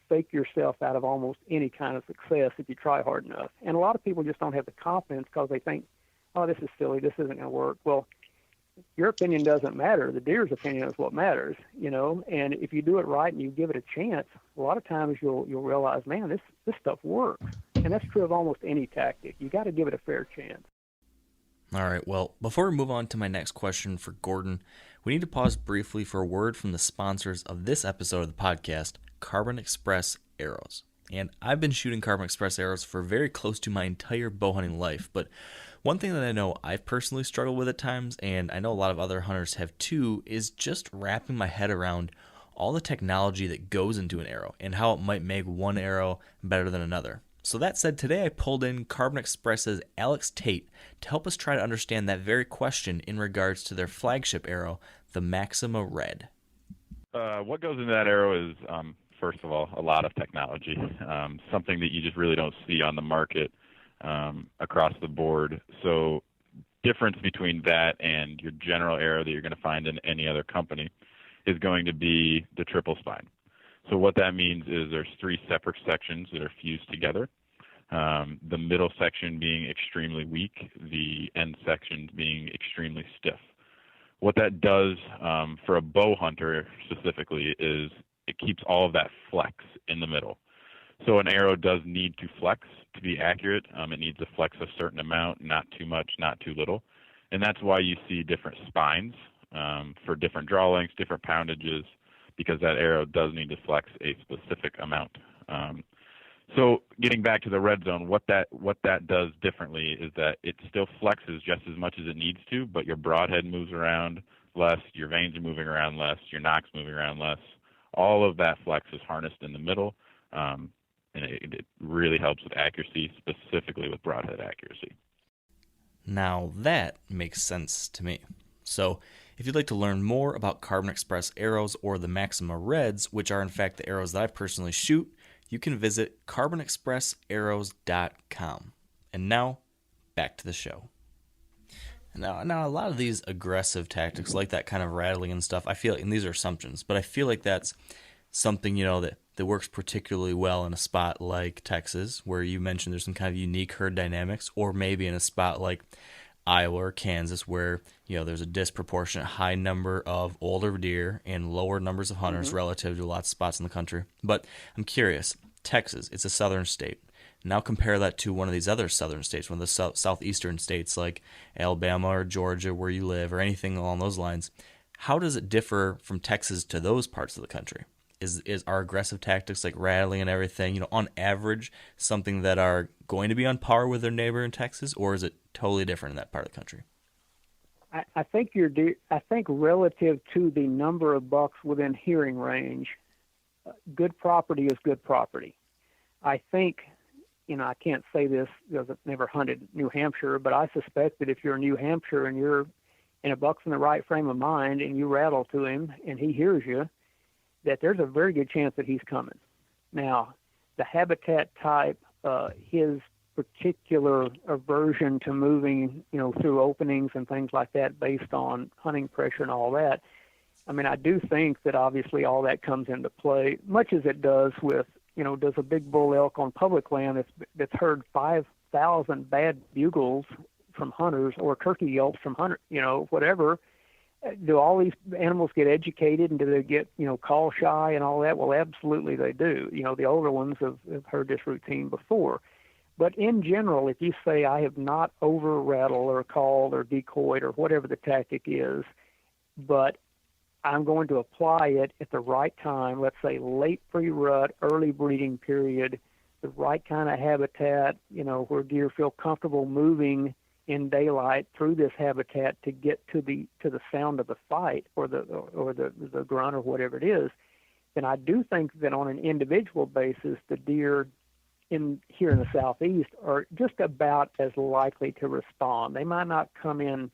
fake yourself out of almost any kind of success if you try hard enough. And a lot of people just don't have the confidence because they think, oh, this is silly, this isn't going to work. Well, your opinion doesn't matter. The deer's opinion is what matters, and if you do it right and you give it a chance, a lot of times you'll realize, man, this stuff works. And that's true of almost any tactic. You got to give it a fair chance. All right, well, before we move on to my next question for Gordon, we need to pause briefly for a word from the sponsors of this episode of the podcast, Carbon Express Arrows. And I've been shooting Carbon Express arrows for very close to my entire bow hunting life, but one thing that I know I've personally struggled with at times, and I know a lot of other hunters have too, is just wrapping my head around all the technology that goes into an arrow and how it might make one arrow better than another. So that said, today I pulled in Carbon Express's Alex Tate to help us try to understand that very question in regards to their flagship arrow, the Maxima Red. What goes into that arrow is, first of all, a lot of technology, something that you just really don't see on the market across the board. So difference between that and your general arrow that you're going to find in any other company is going to be the triple spine. So what that means is there's 3 separate sections that are fused together, the middle section being extremely weak, the end sections being extremely stiff. What that does for a bow hunter specifically is it keeps all of that flex in the middle. So an arrow does need to flex to be accurate. It needs to flex a certain amount, not too much, not too little. And that's why you see different spines for different draw lengths, different poundages, because that arrow does need to flex a specific amount. So getting back to the red zone, what that does differently is that it still flexes just as much as it needs to, but your broadhead moves around less, your vanes are moving around less, your nock's moving around less. All of that flex is harnessed in the middle. And it really helps with accuracy, specifically with broadhead accuracy. Now that makes sense to me. So if you'd like to learn more about Carbon Express arrows or the Maxima Reds, which are in fact the arrows that I personally shoot, you can visit carbonexpressarrows.com. And now, back to the show. Now, a lot of these aggressive tactics, like that kind of rattling and stuff, I feel like, and these are assumptions, but I feel like that's something, that works particularly well in a spot like Texas, where you mentioned there's some kind of unique herd dynamics, or maybe in a spot like Iowa or Kansas, where there's a disproportionate high number of older deer and lower numbers of hunters relative to lots of spots in the country. But I'm curious, Texas, it's a southern state. Now compare that to one of these other southern states, one of the southeastern states like Alabama or Georgia, where you live, or anything along those lines. How does it differ from Texas to those parts of the country? Is our aggressive tactics like rattling and everything, on average, something that are going to be on par with their neighbor in Texas, or is it totally different in that part of the country? I think relative to the number of bucks within hearing range, good property is good property. I think, I can't say this because I've never hunted New Hampshire, but I suspect that if you're in New Hampshire and you're in a buck's in the right frame of mind and you rattle to him and he hears you, that there's a very good chance that he's coming. Now, the habitat type, his particular aversion to moving, through openings and things like that based on hunting pressure and all that, I do think that obviously all that comes into play, much as it does with, does a big bull elk on public land that's heard 5,000 bad bugles from hunters or turkey yelps from hunters, whatever. Do all these animals get educated and do they get, call shy and all that? Well, absolutely they do. The older ones have heard this routine before. But in general, if you say I have not over rattled or called or decoyed or whatever the tactic is, but I'm going to apply it at the right time, let's say late pre-rut, early breeding period, the right kind of habitat, where deer feel comfortable moving in daylight through this habitat to get to the sound of the fight or the grunt or whatever it is, then I do think that on an individual basis, the deer here in the southeast are just about as likely to respond. They might not come in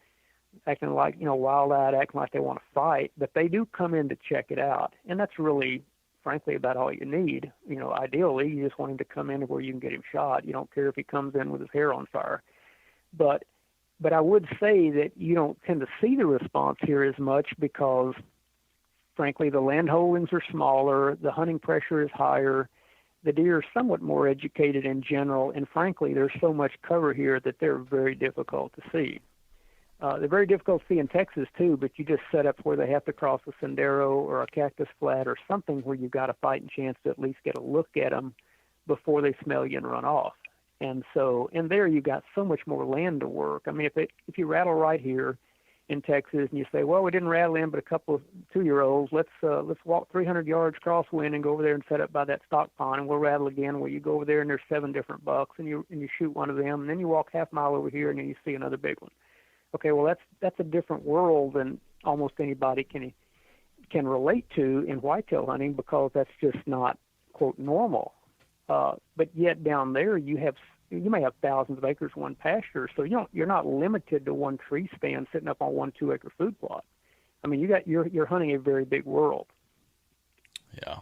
acting like, wild-eyed, acting like they want to fight, but they do come in to check it out. And that's really, frankly, about all you need. Ideally, you just want him to come in where you can get him shot. You don't care if he comes in with his hair on fire. But I would say that you don't tend to see the response here as much because, frankly, the land holdings are smaller, the hunting pressure is higher, the deer are somewhat more educated in general, and frankly, there's so much cover here that they're very difficult to see. They're very difficult to see in Texas, too, but you just set up where they have to cross a sendero or a cactus flat or something where you've got a fighting chance to at least get a look at them before they smell you and run off. And so in there, you've got so much more land to work. I mean, if you rattle right here in Texas and you say, well, we didn't rattle in but a couple of 2-year-olds, let's walk 300 yards crosswind and go over there and set up by that stock pond, and we'll rattle again. Well, you go over there and there's 7 different bucks, and you shoot one of them, and then you walk half mile over here and then you see another big one. Okay, well, that's a different world than almost anybody can relate to in whitetail hunting because that's just not, quote, normal. But yet down there you may have thousands of acres, one pasture, so you're not limited to one tree stand sitting up on 1 2-acre food plot. I mean, you're hunting a very big world. Yeah,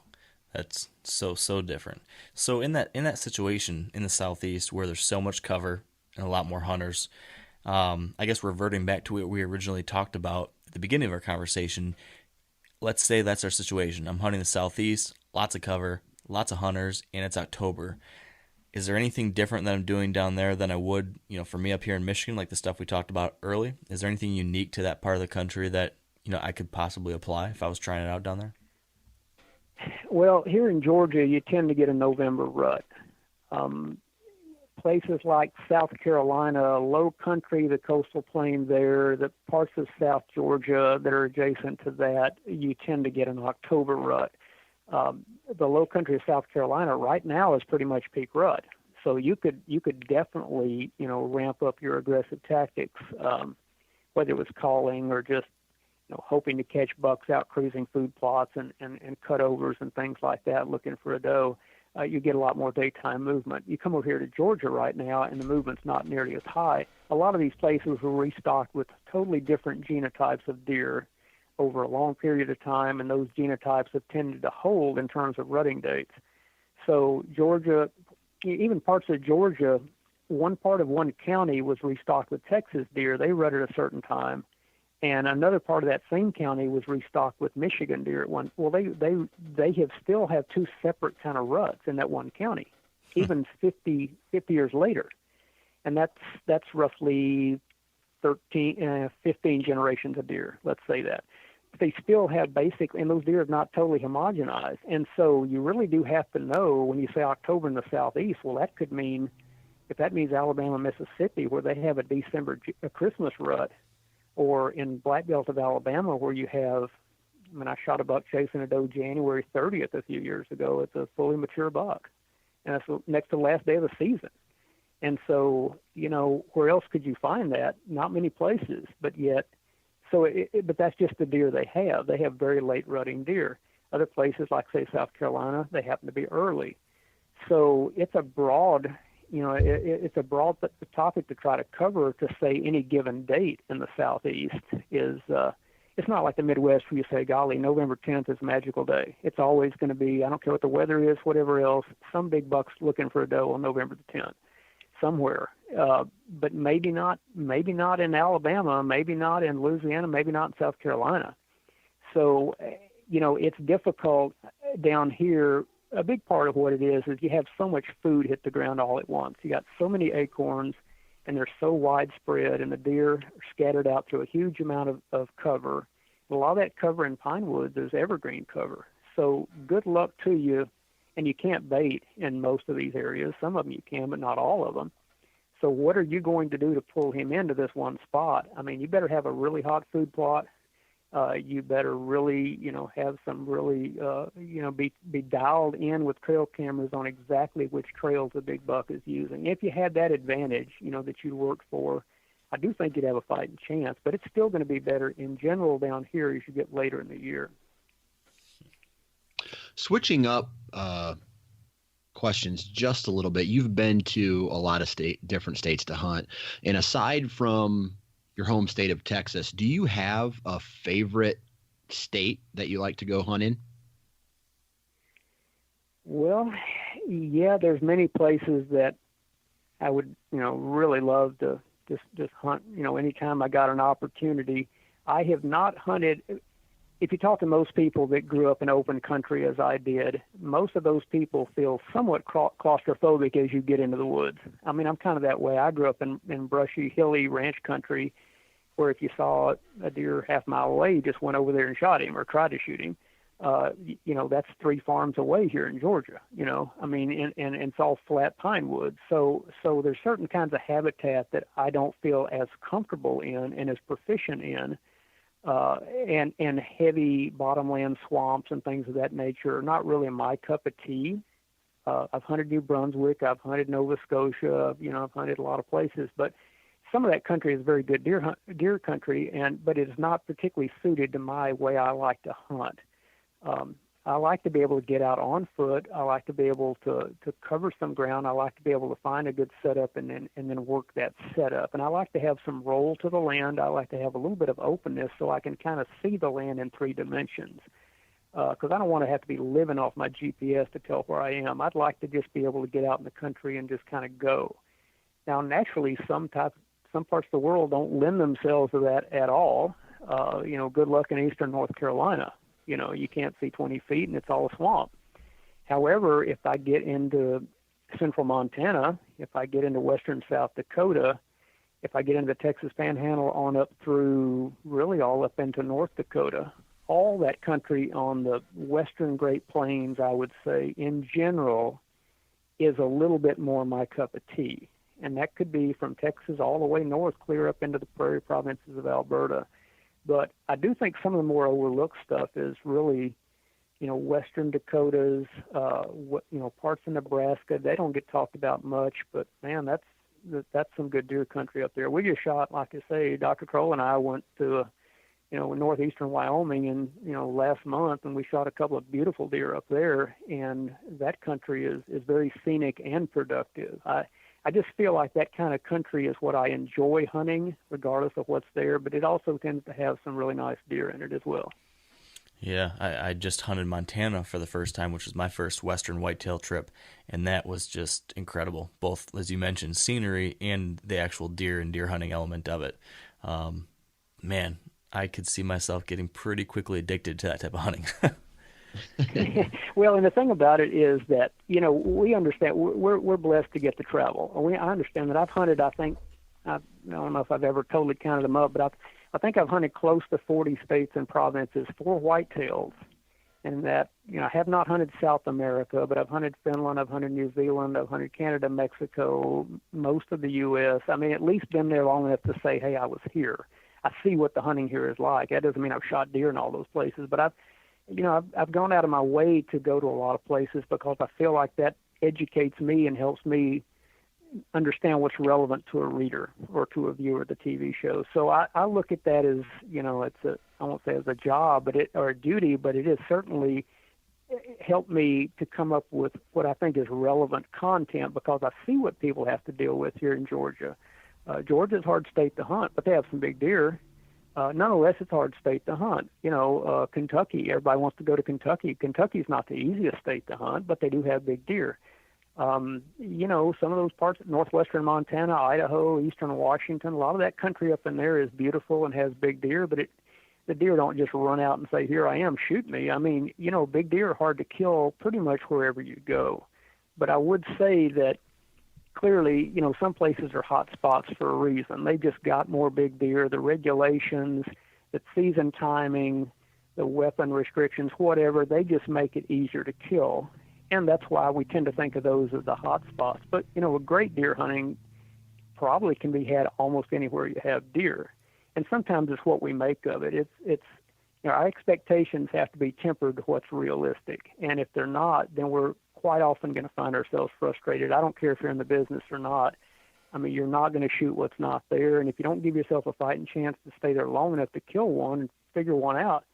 that's so different. So in that situation in the southeast where there's so much cover and a lot more hunters, I guess reverting back to what we originally talked about at the beginning of our conversation, let's say that's our situation. I'm hunting the southeast, lots of cover, lots of hunters, and it's October. Is there anything different that I'm doing down there than I would, for me up here in Michigan, like the stuff we talked about early? Is there anything unique to that part of the country that, I could possibly apply if I was trying it out down there? Well, here in Georgia, you tend to get a November rut. Places like South Carolina, low country, the coastal plain there, the parts of South Georgia that are adjacent to that, you tend to get an October rut. The low country of South Carolina right now is pretty much peak rut. So you could definitely, ramp up your aggressive tactics, whether it was calling or just, hoping to catch bucks out cruising food plots and cutovers and things like that, looking for a doe. You get a lot more daytime movement. You come over here to Georgia right now, and the movement's not nearly as high. A lot of these places were restocked with totally different genotypes of deer over a long period of time, and those genotypes have tended to hold in terms of rutting dates. So Georgia, even parts of Georgia, one part of one county was restocked with Texas deer. They rutted at a certain time. And another part of that same county was restocked with Michigan deer at one. Well, they still have 2 separate kind of ruts in that one county, even 50 years later. And that's roughly 15 generations of deer, let's say that. But they still have basically, and those deer are not totally homogenized. And so you really do have to know when you say October in the southeast, well, that could mean, if that means Alabama, Mississippi, where they have a Christmas rut, or in Black Belt of Alabama where you have, I shot a buck chasing a doe January 30th a few years ago. It's a fully mature buck, and that's next to the last day of the season. And so, where else could you find that? Not many places, but yet, but that's just the deer they have. They have very late rutting deer. Other places, like say South Carolina, they happen to be early. So it's a broad, it's a broad topic to try to cover. To say any given date in the southeast is, it's not like the Midwest where you say, golly, November 10th is a magical day. It's always going to be, I don't care what the weather is, whatever else, some big buck's looking for a doe on November the 10th somewhere. But maybe not in Alabama, maybe not in Louisiana, maybe not in South Carolina. So, it's difficult down here. A big part of what it is you have so much food hit the ground all at once. You got so many acorns, and they're so widespread, and the deer are scattered out through a huge amount of cover. A lot of that cover in pine woods is evergreen cover. So good luck to you, and you can't bait in most of these areas. Some of them you can, but not all of them. So what are you going to do to pull him into this one spot? You better have a really hot food plot. You better really, have some really, be dialed in with trail cameras on exactly which trails the big buck is using. If you had that advantage, that you worked for, I do think you'd have a fighting chance, but it's still going to be better in general down here as you get later in the year. Switching up questions just a little bit. You've been to a lot of different states to hunt, and aside from your home state of Texas, do you have a favorite state that you like to go hunt in? Well, yeah, there's many places that I would, really love to just hunt, anytime I got an opportunity. I have not hunted. If you talk to most people that grew up in open country as I did, most of those people feel somewhat claustrophobic as you get into the woods. I mean, I'm kind of that way. I grew up in brushy, hilly ranch country where if you saw a deer half mile away, you just went over there and shot him or tried to shoot him. That's 3 farms away here in Georgia, and it's all flat pine woods. So there's certain kinds of habitat that I don't feel as comfortable in and as proficient in. And heavy bottomland swamps and things of that nature are not really my cup of tea. I've hunted New Brunswick, I've hunted Nova Scotia, I've hunted a lot of places, but some of that country is very good deer country, but it is not particularly suited to my way I like to hunt. I like to be able to get out on foot. I like to be able to cover some ground. I like to be able to find a good setup and then work that setup. And I like to have some roll to the land. I like to have a little bit of openness so I can kind of see the land in 3 dimensions. Because I don't want to have to be living off my GPS to tell where I am. I'd like to just be able to get out in the country and just kind of go. Now, naturally, some parts of the world don't lend themselves to that at all. Good luck in eastern North Carolina. You can't see 20 feet and it's all a swamp. However, if I get into central Montana, if I get into western South Dakota, if I get into the Texas Panhandle on up through really all up into North Dakota, all that country on the western Great Plains, I would say, in general, is a little bit more my cup of tea. And that could be from Texas all the way north, clear up into the prairie provinces of Alberta. But I do think some of the more overlooked stuff is really, western Dakotas, parts of Nebraska. They don't get talked about much, but man, that's some good deer country up there. We just shot, like I say, Dr. Kroll and I went to, northeastern Wyoming and, last month, and we shot a couple of beautiful deer up there, and that country is very scenic and productive. I just feel like that kind of country is what I enjoy hunting, regardless of what's there, but it also tends to have some really nice deer in it as well. Yeah, I just hunted Montana for the first time, which was my first western whitetail trip, and that was just incredible, both, as you mentioned, scenery and the actual deer and deer hunting element of it. Man, I could see myself getting pretty quickly addicted to that type of hunting. Well, and the thing about it is that, we understand we're blessed to get to travel. I understand that I've hunted, I don't know if I've ever totally counted them up, but I think I've hunted close to 40 states and provinces for whitetails. And that, I have not hunted South America, but I've hunted Finland, I've hunted New Zealand, I've hunted Canada, Mexico, most of the U.S. I mean, at least been there long enough to say, hey, I was here. I see what the hunting here is like. That doesn't mean I've shot deer in all those places, but I've gone out of my way to go to a lot of places because I feel like that educates me and helps me understand what's relevant to a reader or to a viewer of the TV show. So I look at that as, I won't say as a job, or a duty, but it has certainly helped me to come up with what I think is relevant content because I see what people have to deal with here in Georgia. Georgia's a hard state to hunt, but they have some big deer. Nonetheless, it's a hard state to hunt. Kentucky, everybody wants to go to Kentucky. Kentucky's not the easiest state to hunt, but they do have big deer. Some of those parts, northwestern Montana, Idaho, eastern Washington, a lot of that country up in there is beautiful and has big deer, but the deer don't just run out and say, here I am, shoot me. I mean, big deer are hard to kill pretty much wherever you go. But I would say that clearly, some places are hot spots for a reason. They just got more big deer. The regulations, the season timing, the weapon restrictions, whatever, they just make it easier to kill. And that's why we tend to think of those as the hot spots. But, a great deer hunting probably can be had almost anywhere you have deer. And sometimes it's what we make of it. It's our expectations have to be tempered to what's realistic. And if they're not, then we're quite often going to find ourselves frustrated. I don't care if you're in the business or not. I mean, you're not going to shoot what's not there. And if you don't give yourself a fighting chance to stay there long enough to kill one and figure one out,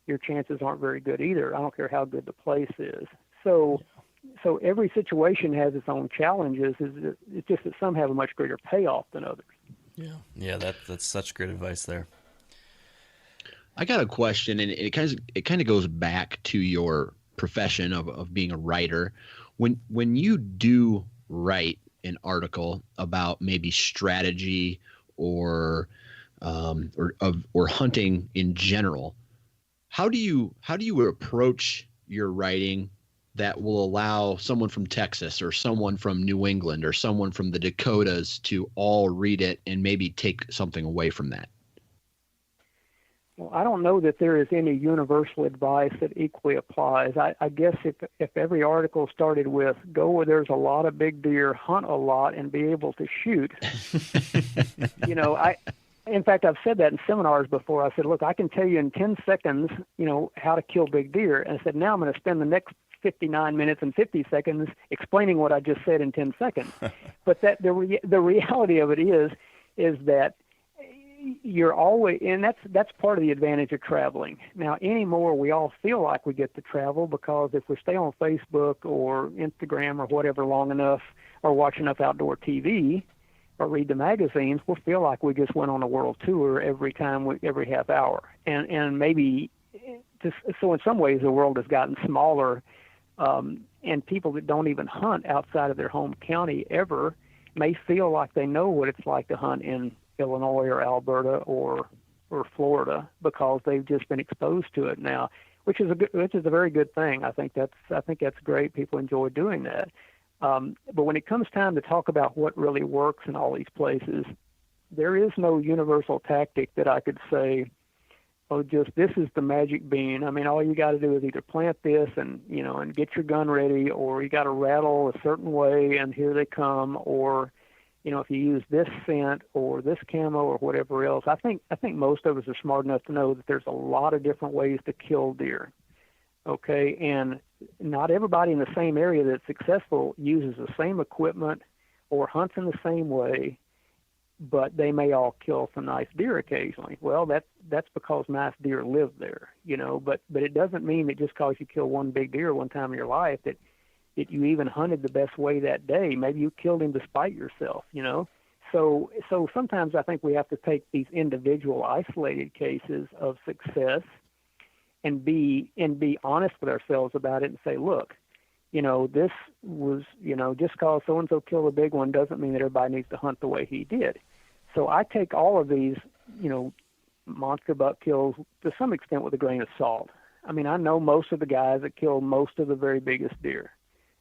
your chances aren't very good either. I don't care how good the place is. So every situation has its own challenges. It's just that some have a much greater payoff than others. Yeah, that's such great advice there. I got a question, and it kind of goes back to your profession of being a writer. When you do write an article about maybe strategy or hunting in general, how do you approach your writing that will allow someone from Texas or someone from New England or someone from the Dakotas to all read it and maybe take something away from that? Well, I don't know that there is any universal advice that equally applies. I guess if every article started with go where there's a lot of big deer, hunt a lot, and be able to shoot, in fact, I've said that in seminars before. I said, look, I can tell you in 10 seconds, how to kill big deer. And I said, now I'm going to spend the next 59 minutes and 50 seconds explaining what I just said in 10 seconds. But that the reality of it is that you're always, and that's part of the advantage of traveling. Now, anymore, we all feel like we get to travel because if we stay on Facebook or Instagram or whatever long enough, or watch enough outdoor TV, or read the magazines, we'll feel like we just went on a world tour every half hour. And maybe so in some ways the world has gotten smaller, and people that don't even hunt outside of their home county ever may feel like they know what it's like to hunt in Illinois or Alberta or Florida because they've just been exposed to it now, which is a very good thing. I think that's great. People enjoy doing that. But when it comes time to talk about what really works in all these places, there is no universal tactic that I could say, oh, just this is the magic bean. I mean, all you got to do is either plant this and get your gun ready, or you got to rattle a certain way and here they come, or, if you use this scent or this camo or whatever else. I think most of us are smart enough to know that there's a lot of different ways to kill deer. Okay, and not everybody in the same area that's successful uses the same equipment or hunts in the same way, but they may all kill some nice deer occasionally. Well, that's because nice deer live there, but it doesn't mean that just because you kill one big deer one time in your life that you even hunted the best way that day. Maybe you killed him despite yourself, So sometimes I think we have to take these individual isolated cases of success and be honest with ourselves about it and say, look, this was, just because so-and-so killed a big one doesn't mean that everybody needs to hunt the way he did. So I take all of these, monster buck kills to some extent with a grain of salt. I mean, I know most of the guys that kill most of the very biggest deer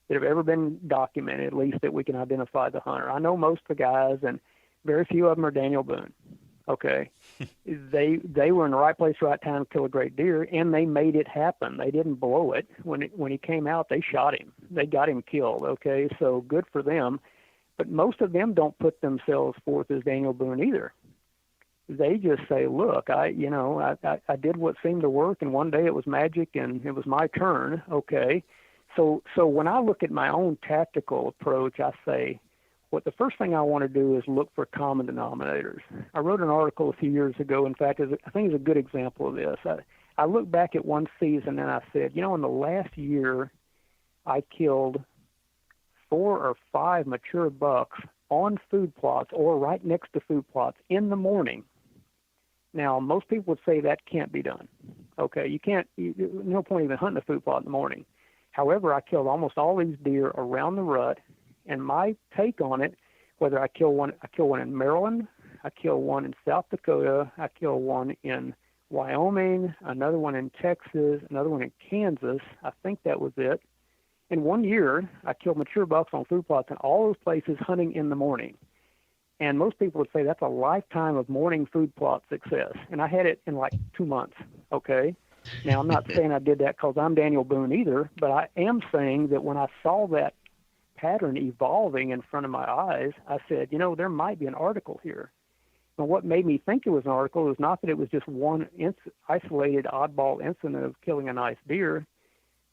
that have ever been documented, at least that we can identify the hunter. I know most of the guys, and very few of them are Daniel Boone. Okay, they were in the right place, right time to kill a great deer, and they made it happen. They didn't blow it. When he came out, they shot him. They got him killed. Okay, so good for them. But most of them don't put themselves forth as Daniel Boone either. They just say, look, I did what seemed to work, and one day it was magic, and it was my turn. Okay, so when I look at my own tactical approach, I say, the first thing I want to do is look for common denominators. I wrote an article a few years ago. In fact, I think it's a good example of this. I looked back at one season and I said, in the last year, I killed 4 or 5 mature bucks on food plots or right next to food plots in the morning. Now, most people would say that can't be done. Okay, no point even hunting a food plot in the morning. However, I killed almost all these deer around the rut. And my take on it, whether I kill one in Maryland, I kill one in South Dakota, I kill one in Wyoming, another one in Texas, another one in Kansas. I think that was it. In 1 year, I killed mature bucks on food plots in all those places hunting in the morning. And most people would say that's a lifetime of morning food plot success. And I had it in like 2 months, okay? Now, I'm not saying I did that because I'm Daniel Boone either, but I am saying that when I saw that pattern evolving in front of my eyes, I said, there might be an article here. And what made me think it was an article was not that it was just one isolated oddball incident of killing a nice deer,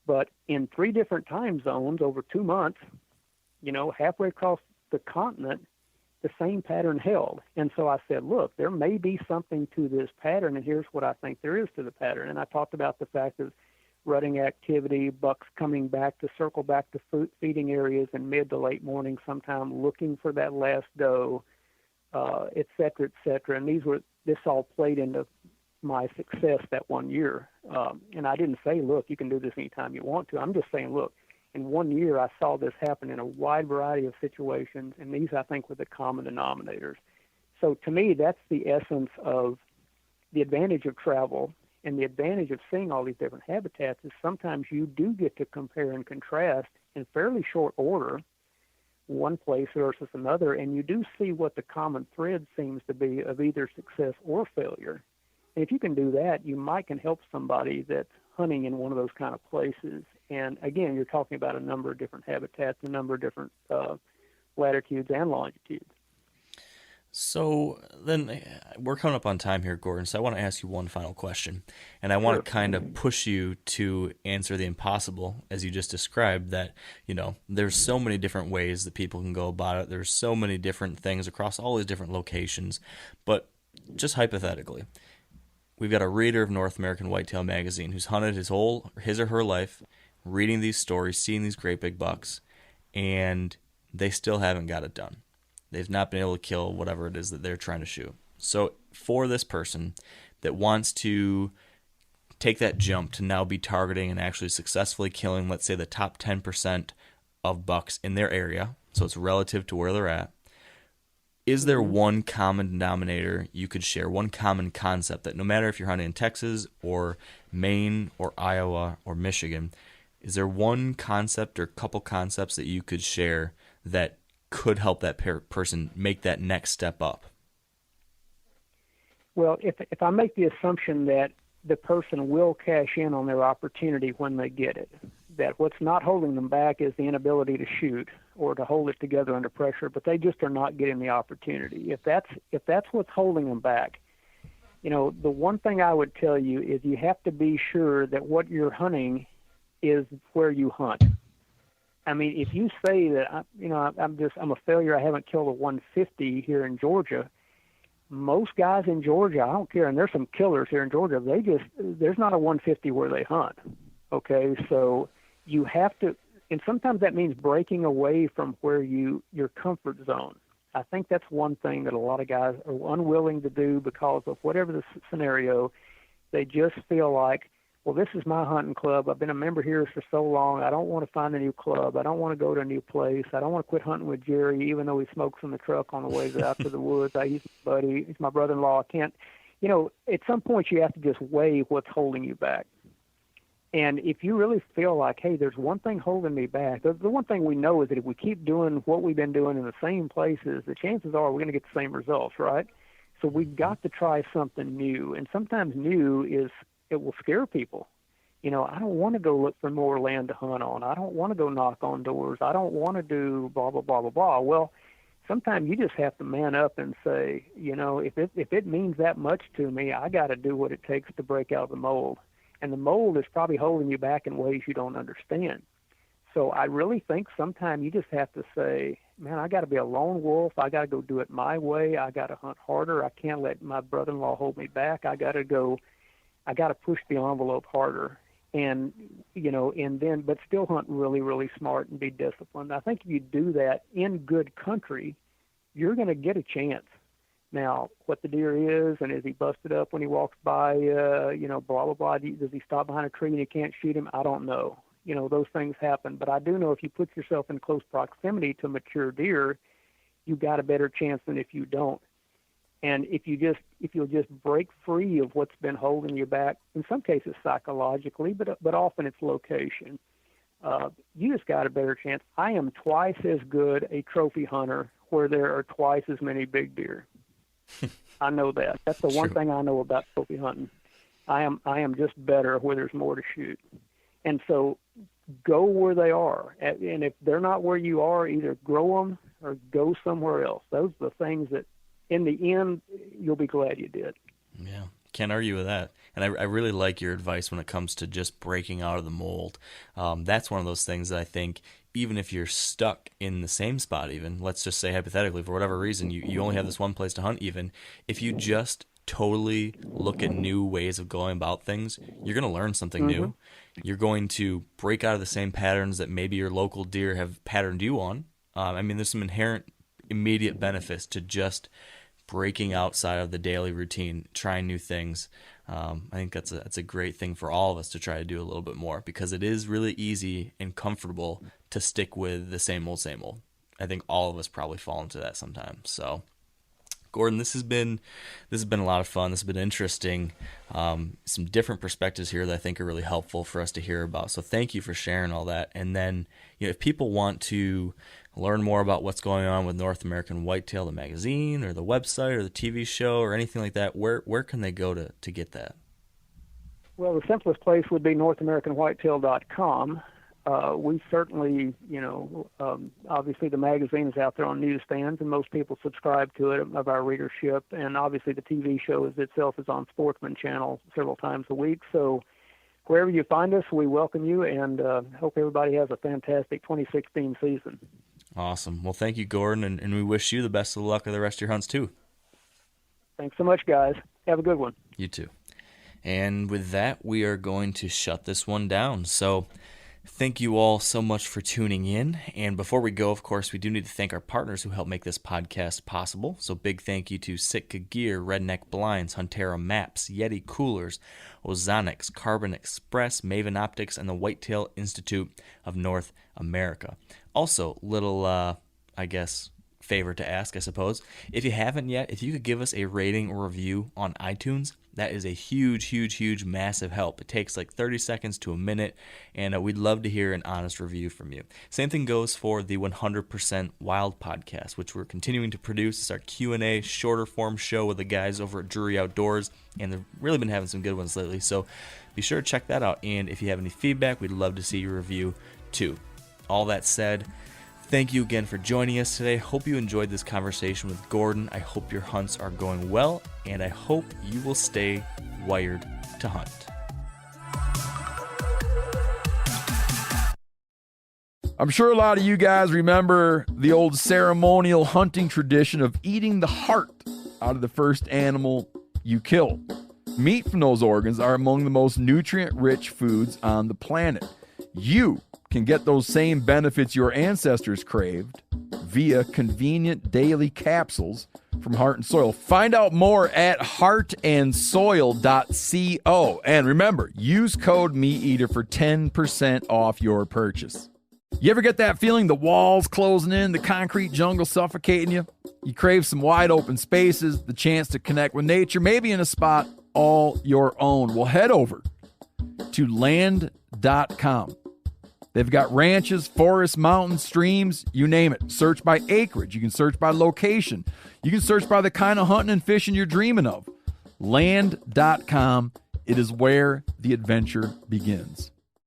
but in 3 different time zones over 2 months, halfway across the continent, the same pattern held. And so I said, look, there may be something to this pattern, and here's what I think there is to the pattern. And I talked about the fact of rutting activity, bucks coming back to circle back to feeding areas in mid to late morning sometime, looking for that last doe, et cetera, et cetera. And this all played into my success that one year. And I didn't say, look, you can do this anytime you want to. I'm just saying, look, in 1 year I saw this happen in a wide variety of situations, and these, I think, were the common denominators. So to me, that's the essence of the advantage of travel. And the advantage of seeing all these different habitats is sometimes you do get to compare and contrast in fairly short order one place versus another, and you do see what the common thread seems to be of either success or failure. And if you can do that, you might can help somebody that's hunting in one of those kind of places. And again, you're talking about a number of different habitats, a number of different latitudes and longitudes. So then we're coming up on time here, Gordon, so I want to ask you one final question. And I want to kind of push you to answer the impossible, as you just described, that, there's so many different ways that people can go about it. There's so many different things across all these different locations. But just hypothetically, we've got a reader of North American Whitetail magazine who's hunted his or her life, reading these stories, seeing these great big bucks, and they still haven't got it done. They've not been able to kill whatever it is that they're trying to shoot. So for this person that wants to take that jump to now be targeting and actually successfully killing, let's say, the top 10% of bucks in their area, so it's relative to where they're at, is there one common denominator you could share, one common concept that no matter if you're hunting in Texas or Maine or Iowa or Michigan, is there one concept or couple concepts that you could share that could help that person make that next step up? Well, if I make the assumption that the person will cash in on their opportunity when they get it, that what's not holding them back is the inability to shoot or to hold it together under pressure, but they just are not getting the opportunity. If that's what's holding them back, the one thing I would tell you is you have to be sure that what you're hunting is where you hunt. I mean, if you say that, I'm a failure, I haven't killed a 150 here in Georgia, most guys in Georgia, I don't care, and there's some killers here in Georgia, there's not a 150 where they hunt. Okay, so you have to, and sometimes that means breaking away from your comfort zone. I think that's one thing that a lot of guys are unwilling to do because of whatever the scenario. They just feel like, well, this is my hunting club. I've been a member here for so long. I don't want to find a new club. I don't want to go to a new place. I don't want to quit hunting with Jerry, even though he smokes in the truck on the way out to the woods. He's my buddy. He's my brother-in-law. I can't, at some point you have to just weigh what's holding you back. And if you really feel like, hey, there's one thing holding me back, the one thing we know is that if we keep doing what we've been doing in the same places, the chances are we're going to get the same results, right? So we've got to try something new. And sometimes new it will scare people. I don't want to go look for more land to hunt on. I don't want to go knock on doors. I don't want to do blah, blah, blah, blah, blah. Well, sometimes you just have to man up and say, if it means that much to me, I got to do what it takes to break out of the mold. And the mold is probably holding you back in ways you don't understand. So I really think sometimes you just have to say, man, I got to be a lone wolf. I got to go do it my way. I got to hunt harder. I can't let my brother-in-law hold me back. I got to push the envelope harder. And, but still hunt really, really smart and be disciplined. I think if you do that in good country, you're going to get a chance. Now, what the deer is, and is he busted up when he walks by, blah, blah, blah. Does he stop behind a tree and you can't shoot him? I don't know. Those things happen. But I do know if you put yourself in close proximity to mature deer, you've got a better chance than if you don't. And if you'll just break free of what's been holding you back, in some cases psychologically, but often it's location, you just got a better chance. I am twice as good a trophy hunter where there are twice as many big deer. I know that. That's the one thing I know about trophy hunting. I am just better where there's more to shoot. And so go where they are. And if they're not where you are, either grow them or go somewhere else. Those are the things that, in the end, you'll be glad you did. Yeah. Can't argue with that. And I really like your advice when it comes to just breaking out of the mold. That's one of those things that I think, even if you're stuck in the same spot, even, let's just say hypothetically, for whatever reason, you only have this one place to hunt, even, if you just totally look at new ways of going about things, you're going to learn something new. You're going to break out of the same patterns that maybe your local deer have patterned you on. I mean, there's some inherent immediate benefits to just breaking outside of the daily routine, trying new things. I think that's a great thing for all of us to try to do a little bit more, because it is really easy and comfortable to stick with the same old, same old. I think all of us probably fall into that sometimes. So, Gordon, this has been a lot of fun. This has been interesting. Some different perspectives here that I think are really helpful for us to hear about. So thank you for sharing all that. And then, if people want to learn more about what's going on with North American Whitetail, the magazine or the website or the TV show or anything like that, where can they go to get that? Well, the simplest place would be NorthAmericanWhitetail.com. We certainly, obviously the magazine is out there on newsstands, and most people subscribe to it of our readership. And obviously the TV show itself is on Sportsman Channel several times a week. So wherever you find us, we welcome you, and hope everybody has a fantastic 2016 season. Awesome. Well, thank you, Gordon, and we wish you the best of luck with the rest of your hunts, too. Thanks so much, guys. Have a good one. You too. And with that, we are going to shut this one down. So thank you all so much for tuning in. And before we go, of course, we do need to thank our partners who help make this podcast possible. So big thank you to Sitka Gear, Redneck Blinds, Huntera Maps, Yeti Coolers, Ozonics, Carbon Express, Maven Optics, and the Whitetail Institute of North America. Also, little, favor to ask, I suppose. If you haven't yet, if you could give us a rating or review on iTunes, that is a huge, massive help. It takes like 30 seconds to a minute, and we'd love to hear an honest review from you. Same thing goes for the 100% Wild podcast, which we're continuing to produce. It's our Q&A, shorter form show with the guys over at Drury Outdoors, and they've really been having some good ones lately, so be sure to check that out. And if you have any feedback, we'd love to see your review too. All that said, thank you again for joining us today. Hope you enjoyed this conversation with Gordon. I hope your hunts are going well, and I hope you will stay wired to hunt. I'm sure a lot of you guys remember the old ceremonial hunting tradition of eating the heart out of the first animal you kill. Meat from those organs are among the most nutrient-rich foods on the planet. You can get those same benefits your ancestors craved via convenient daily capsules from Heart and Soil. Find out more at heartandsoil.co. And remember, use code MeatEater for 10% off your purchase. You ever get that feeling the walls closing in, the concrete jungle suffocating you? You crave some wide open spaces, the chance to connect with nature, maybe in a spot all your own. Well, head over to land.com. They've got ranches, forests, mountains, streams, you name it. Search by acreage. You can search by location. You can search by the kind of hunting and fishing you're dreaming of. Land.com. It is where the adventure begins.